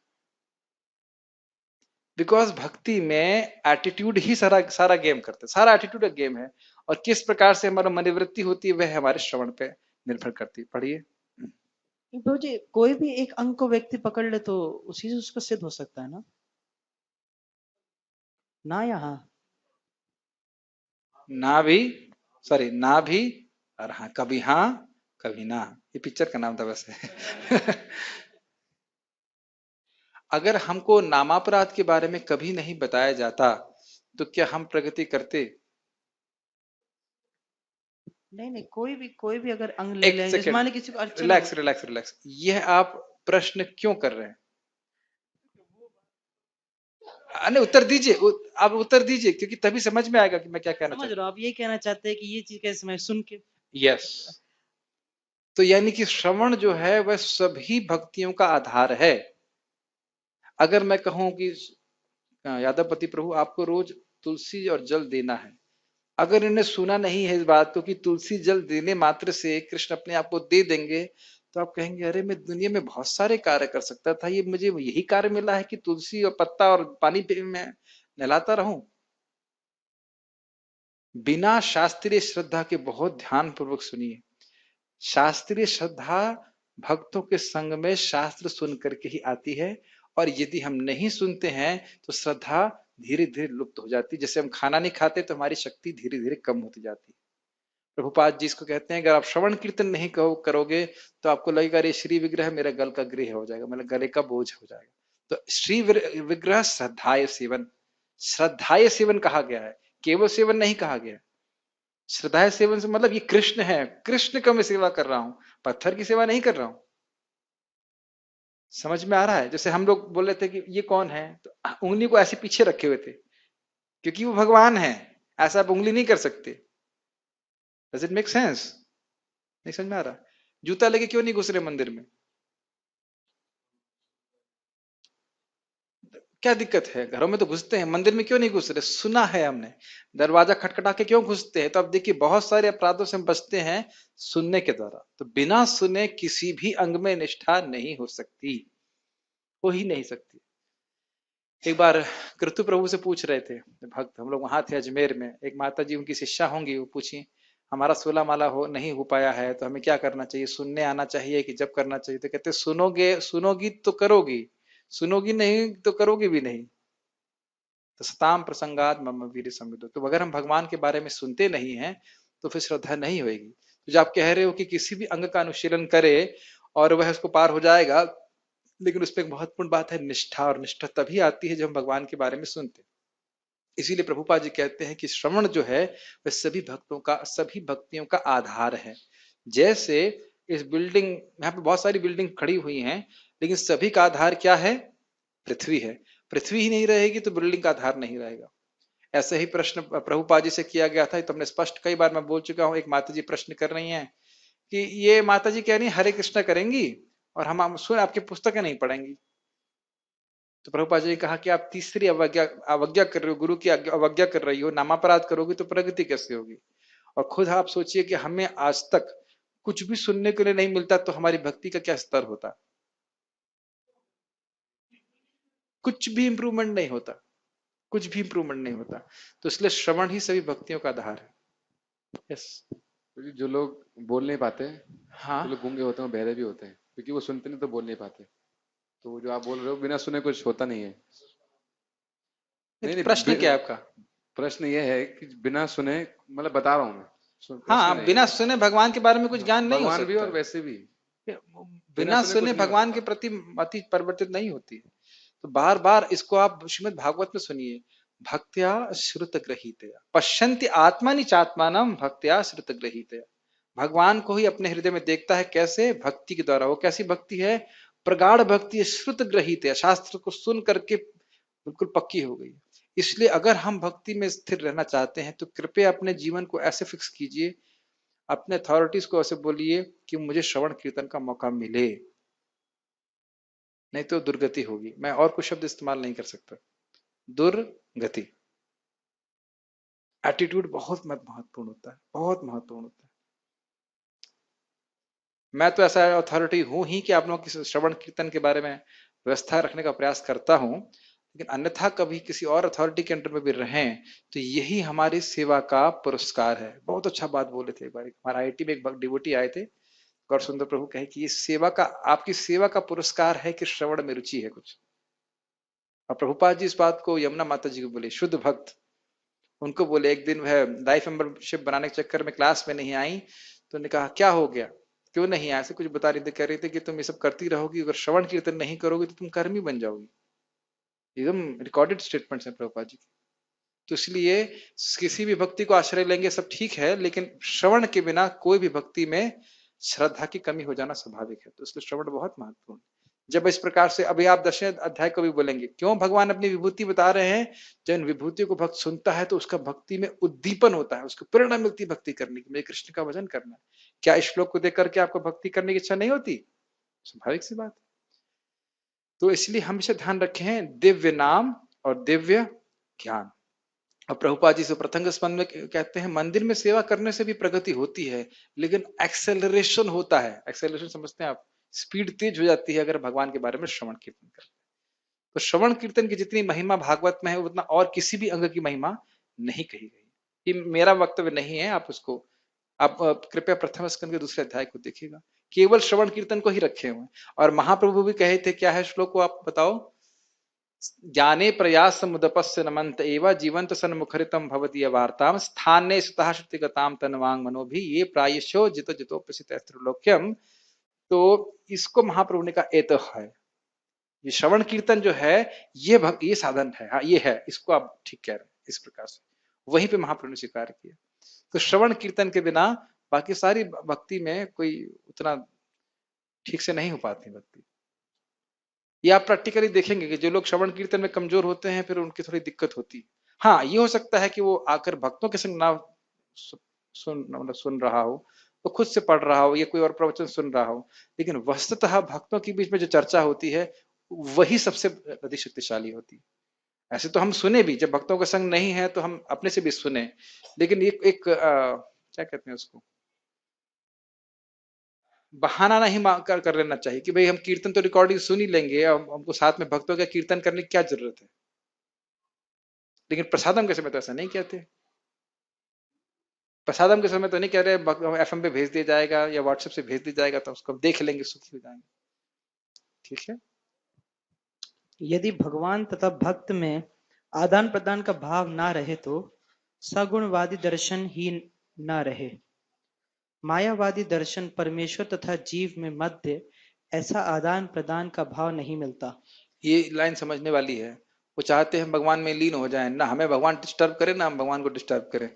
बिकॉज भक्ति में एटीट्यूड ही सारा सारा गेम करते हैं। सारा एटीट्यूड का गेम है, और किस प्रकार से हमारा मनोवृत्ति होती है वह हमारे श्रवण पे निर्भर करती है। पढ़िए। प्रभु जी, कोई भी एक अंग को व्यक्ति पकड़ ले तो उसी से उसका सिद्ध हो सकता है ना? ना यहाँ ना भी, सॉरी, ना भी, और हाँ, कभी हाँ कभी ना। ये पिक्चर का नाम था वैसे। अगर हमको नामापराध के बारे में कभी नहीं बताया जाता तो क्या हम प्रगति करते? नहीं नहीं, कोई भी अगर अंग ले एक लें, जैसे मान ली किसी को सेकंड, अर्चना रिलैक्स रिलैक्स रिलैक्स। यह आप प्रश्न क्यों कर रहे हैं? अरे उत्तर दीजिए, आप उत्तर दीजिए, क्योंकि तभी समझ में आएगा कि मैं क्या कहना समझ चाहता रहा हूँ, आप ये कहना चाहते हैं कि ये चीज कैसे मैं सुन के। हूं। यस। तो यानी कि श्रवण जो है वह सभी भक्तियों का आधार है। अगर मैं कहूं कि यादवपति प्रभु आपको रोज तुलसी और जल देना है, अगर इन्हें सुना नहीं है इस बात को कि तुलसी जल देने मात्र से कृष्ण अपने आप को दे देंगे, तो आप कहेंगे अरे मैं दुनिया में बहुत सारे कार्य कर सकता था, ये मुझे यही कार्य मिला है कि तुलसी और पत्ता और पानी पे मैं नहलाता रहूं। बिना शास्त्रीय श्रद्धा के, बहुत ध्यान पूर्वक सुनिए, शास्त्रीय श्रद्धा भक्तों के संग में शास्त्र सुन करके ही आती है। और यदि हम नहीं सुनते हैं तो श्रद्धा धीरे धीरे लुप्त हो जाती है। जैसे हम खाना नहीं खाते तो हमारी शक्ति धीरे धीरे कम होती जाती है। प्रभुपाद जी इसको कहते हैं, अगर आप श्रवण कीर्तन नहीं करोगे तो आपको लगेगा अरे श्री विग्रह मेरा गल का गृह हो जाएगा, मतलब गले का बोझ हो जाएगा। तो श्री विग्रह श्रद्धाय सेवन, श्रद्धाय सेवन कहा गया है, केवल सेवन नहीं कहा गया। श्रद्धाय सेवन से मतलब ये कृष्ण है, कृष्ण का मैं सेवा कर रहा हूं, पत्थर की सेवा नहीं कर रहा हूं। समझ में आ रहा है? जैसे हम लोग बोल रहे थे कि ये कौन है, तो उंगली को ऐसे पीछे रखे हुए थे, क्योंकि वो भगवान है, ऐसा आप उंगली नहीं कर सकते। Does it make sense? नहीं समझ में आ रहा? जूता लेके क्यों नहीं घुस रहे मंदिर में? क्या दिक्कत है? घरों में तो घुसते हैं, मंदिर में क्यों नहीं घुस रहे? सुना है हमने, दरवाजा खटखटा के क्यों घुसते हैं? तो अब देखिए बहुत सारे अपराधों से हम बचते हैं सुनने के द्वारा। तो बिना सुने किसी भी अंग में निष्ठा नहीं हो सकती, हो ही नहीं सकती। एक बार कृतु प्रभु से पूछ रहे थे भक्त, हम लोग वहां थे अजमेर में, एक माता जी उनकी शिष्या होंगी, वो पूछी हमारा 16 माला नहीं हो पाया है तो हमें क्या करना चाहिए, सुनने आना चाहिए कि जब करना चाहिए? तो कहते सुनोगे, सुनोगी तो करोगी, सुनोगी नहीं तो करोगी भी नहीं। तो सताम प्रसंगात मम वीर संविदो। तो अगर हम भगवान के बारे में सुनते नहीं हैं तो फिर श्रद्धा नहीं होगी। तो जो आप कह रहे हो कि किसी भी अंग का अनुशीलन करे और वह उसको पार हो जाएगा, लेकिन उसमें एक महत्वपूर्ण बात है निष्ठा, और निष्ठा तभी आती है जब हम भगवान के बारे में सुनते हैं। इसीलिए प्रभुपाद जी कहते हैं कि श्रवण जो है वह सभी भक्तों का, सभी भक्तियों का आधार है। जैसे इस बिल्डिंग, यहाँ पे बहुत सारी बिल्डिंग खड़ी हुई हैं, लेकिन सभी का आधार क्या है? पृथ्वी है। पृथ्वी ही नहीं रहेगी तो बिल्डिंग का आधार नहीं रहेगा। ऐसे ही प्रश्न प्रभुपाद जी से किया गया था, तो हमने स्पष्ट कई बार मैं बोल चुका हूँ। एक माता जी प्रश्न कर रही हैं कि ये माता जी कह रही हरे कृष्णा करेंगी और हम सुन आपकी पुस्तकें नहीं पढ़ेंगी। तो प्रभुपाद जी ने कहा कि आप तीसरी अवज्ञा कर रहे हो, गुरु की अवज्ञा कर रही हो, नामापराध करोगी तो प्रगति कैसे होगी? और खुद आप सोचिए कि हमें आज तक कुछ भी सुनने के लिए नहीं मिलता, तो हमारी भक्ति का क्या स्तर होता? कुछ भी इंप्रूवमेंट नहीं होता, कुछ भी इंप्रूवमेंट नहीं होता। तो इसलिए श्रवण ही सभी भक्तियों का आधार है। यस। क्योंकि जो लोग बोल नहीं पाते, हाँ, जो लोग गूंगे होते हैं, वो बहरे भी होते हैं, क्योंकि वो सुनते नहीं तो बोल नहीं पाते। तो जो आप बोल रहे हो बिना सुने कुछ होता नहीं है। नहीं नहीं, प्रश्न क्या है आपका? प्रश्न ये है कि बिना सुने, मतलब बता रहा हूं मैं, प्रश्न हाँ, नहीं बिना है। सुने भगवान के बारे में कुछ ज्ञान नहीं हो भगवान भी और सकता। वैसे भी बिना सुने सुने कुछ नहीं हो भगवान के सकता। प्रति अति परिवर्तित नहीं होती है। तो बार बार इसको आप श्रीमद् भागवत में सुनिए। भक्त्या श्रुत ग्रहीतया पश्यन्ति आत्मनि चात्मानम भक्त्या श्रुत ग्रहीतया। भगवान को ही अपने हृदय में देखता है। कैसे? भक्ति के द्वारा। वो कैसी भक्ति है? प्रगाढ़ भक्ति है, श्रुत ग्रहीतया, शास्त्र को सुन करके बिल्कुल पक्की हो गई। इसलिए अगर हम भक्ति में स्थिर रहना चाहते हैं तो कृपया अपने जीवन को ऐसे फिक्स कीजिए, अपने अथॉरिटीज को ऐसे बोलिए कि मुझे श्रवण कीर्तन का मौका मिले, नहीं तो दुर्गति होगी। मैं और कुछ शब्द इस्तेमाल नहीं कर सकता। दुर्गति। एटीट्यूड बहुत महत्वपूर्ण होता है, बहुत महत्वपूर्ण होता है। मैं तो ऐसा अथॉरिटी हूं ही कि आप लोगों की श्रवण कीर्तन के बारे में व्यवस्था रखने का प्रयास करता हूं, लेकिन अन्यथा कभी किसी और अथॉरिटी के अंडर में भी रहें तो यही हमारी सेवा का पुरस्कार है। बहुत अच्छा बात बोले थे एक बार, हमारा आईटी में एक डिवोटी आए थे, गौर सुंदर प्रभु कहे कि ये सेवा का, आपकी सेवा का पुरस्कार है कि श्रवण में रुचि है कुछ। और प्रभुपाद जी इस बात को यमुना माता जी को बोले, शुद्ध भक्त उनको बोले। एक दिन वह लाइफ मेंबरशिप बनाने के चक्कर में क्लास में नहीं आई, तो उन्होंने कहा क्या हो गया, क्यों नहीं आया? ऐसे कुछ बता रही थी, कह रही थी कि तुम ये सब करती रहोगी, अगर श्रवण कीर्तन नहीं करोगी तो तुम कर्मी बन जाओगी। एकदम रिकॉर्डेड स्टेटमेंट्स हैं प्रभुपाद जी की। तो इसलिए किसी भी भक्ति को आश्रय लेंगे सब ठीक है, लेकिन श्रवण के बिना कोई भी भक्ति में श्रद्धा की कमी हो जाना स्वाभाविक है। तो इसलिए श्रवण बहुत महत्वपूर्ण। जब इस प्रकार से, अभी आप 10वें अध्याय को भी बोलेंगे, क्यों भगवान अपनी विभूति बता रहे हैं? जब इन विभूतियों को भक्त सुनता है तो उसका भक्ति में उद्दीपन होता है, उसको प्रेरणा मिलती है भक्ति करने की, मुझे कृष्ण का भजन करना है। क्या इस श्लोक को देख करके आपको भक्ति करने की इच्छा नहीं होती? स्वाभाविक सी बात। तो इसलिए हमेशा ध्यान रखें दिव्य नाम और दिव्य ज्ञान। और प्रभुपाद जी से प्रथंग स्पंद में कहते हैं मंदिर में सेवा करने से भी प्रगति होती है, लेकिन एक्सेलरेशन होता है। एक्सेलरेशन समझते हैं आप? स्पीड तेज हो जाती है अगर भगवान के बारे में श्रवण कीर्तन करते हैं। तो श्रवण कीर्तन की जितनी महिमा भागवत में है उतना और किसी भी अंग की महिमा नहीं कही गई। ये मेरा वक्तव्य नहीं है, आप उसको आप कृपया प्रथम स्कंद के दूसरे अध्याय को देखिएगा, केवल श्रवण कीर्तन को ही रखे हुए। और महाप्रभु भी कहे थे, क्या है श्लोक को आप बताओ? ज्ञाने प्रयास मुदपस्य नमंत एवं जीवंत सन्मुखरितम भवदीय वार्ताम स्थाने सुतः श्रुतिगताम तनवांग मनोभि ये प्रायशो जितो जितो प्रसिद्ध त्रिलोक्यम। तो इसको महाप्रभु ने कहा एत है, ये श्रवण कीर्तन जो है ये साधन है। हाँ ये है, इसको आप ठीक कह रहे हैं। इस प्रकार से वहीं पे महाप्रभु ने स्वीकार किया। तो श्रवण कीर्तन के बिना बाकी सारी भक्ति में कोई उतना ठीक से नहीं हो पाती भक्ति। ये आप प्रैक्टिकली देखेंगे कि जो लोग श्रवण कीर्तन में कमजोर होते हैं फिर उनकी थोड़ी दिक्कत होती है। हाँ ये हो सकता है कि वो आकर भक्तों के संग ना सुन रहा हो, वो खुद से पढ़ रहा हो या कोई और प्रवचन सुन रहा हो, लेकिन वस्तुतः भक्तों के बीच में जो चर्चा होती है वही सबसे अधिक शक्तिशाली होती है। ऐसे तो हम सुने भी, जब भक्तों का संग नहीं है तो हम अपने से भी सुने, लेकिन एक क्या कहते हैं उसको, बहाना नहीं कर लेना चाहिए कि भाई हम कीर्तन तो रिकॉर्डिंग सुन ही लेंगे, हमको साथ में भक्तों का कीर्तन करने की क्या जरूरत है। लेकिन प्रसादम के समय तो ऐसा नहीं कहते। प्रसादम के समय तो नहीं कह रहे एफएम पे भेज दिया जाएगा या व्हाट्सएप से भेज दिया जाएगा तो उसको देख लेंगे, सुखी हो जाएंगे। ठीक है। यदि भगवान तथा भक्त में आदान प्रदान का भाव ना रहे तो सगुणवादी दर्शन ही ना रहे। मायावादी दर्शन परमेश्वर तथा जीव में मध्य ऐसा आदान प्रदान का भाव नहीं मिलता। ये लाइन समझने वाली है। वो चाहते हैं भगवान में लीन हो जाएं, ना हमें भगवान डिस्टर्ब करे ना हम भगवान को डिस्टर्ब करें,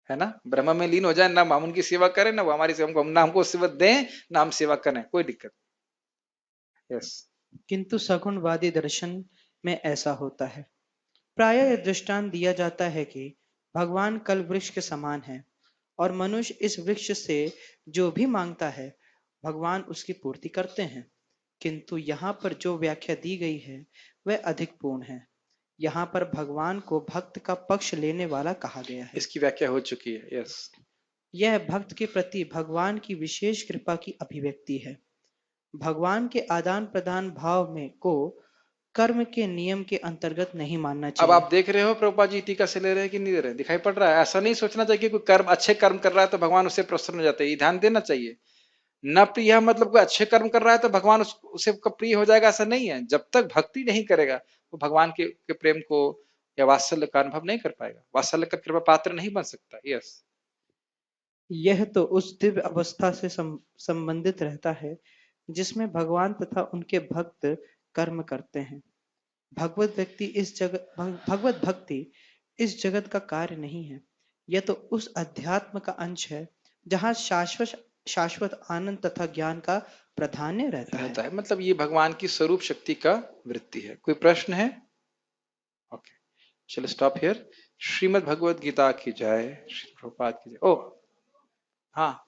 है ना। ब्रह्म में लीन हो जाए, ना हम उनकी सेवा करें ना वो हमारी सेवा, ना हमको सेवा दें ना हम सेवा करें, कोई दिक्कत। यस। किंतु सगुणवादी दर्शन में ऐसा होता है। प्रायः यह दृष्टांत दिया जाता है कि भगवान कल वृक्ष के समान है और मनुष्य इस वृक्ष से जो भी मांगता है भगवान उसकी पूर्ति करते हैं। किंतु यहाँ पर जो व्याख्या दी गई है वह अधिक पूर्ण है। यहाँ पर भगवान को भक्त का पक्ष लेने वाला कहा गया है। इसकी व्याख्या हो चुकी है। यस। यह भक्त के प्रति भगवान की विशेष कृपा की अभिव्यक्ति है। भगवान के आदान प्रदान भाव में को कर्म के नियम के अंतर्गत नहीं मानना अब चाहिए। आप देख रहे हो प्रभुपाद जी टीका से ले रहे हैं कि नहीं दे रहे हैं, दिखाई पड़ रहा है। ऐसा नहीं सोचना चाहिए कि कोई कर्म अच्छे कर्म कर रहा है तो भगवान उससे प्रसन्न हो जाते हैं, ये ध्यान देना चाहिए। न प्रिय मतलब कोई अच्छे कर्म कर रहा है तो भगवान उसे प्रिय हो जाएगा, ऐसा नहीं है। जब तक भक्ति नहीं करेगा वो भगवान के प्रेम को या वात्सल्य का अनुभव नहीं कर पाएगा, वात्सल्य का कृपा पात्र नहीं बन सकता। यस। यह तो उस दिव्य अवस्था से संबंधित रहता है जिसमें भगवान तथा उनके भक्त कर्म करते हैं। भगवत भक्ति इस जगत का कार्य नहीं है। यह तो उस अध्यात्म का अंश है जहाँ शाश्वत आनंद तथा ज्ञान का प्राधान्य रहता है। मतलब ये भगवान की स्वरूप शक्ति का वृत्ति है। कोई प्रश्न है? ओके, चलो स्टॉप हियर। श्रीमद् भगवद गीता की जय। श्री प्रभुपाद की जय। ओ हाँ,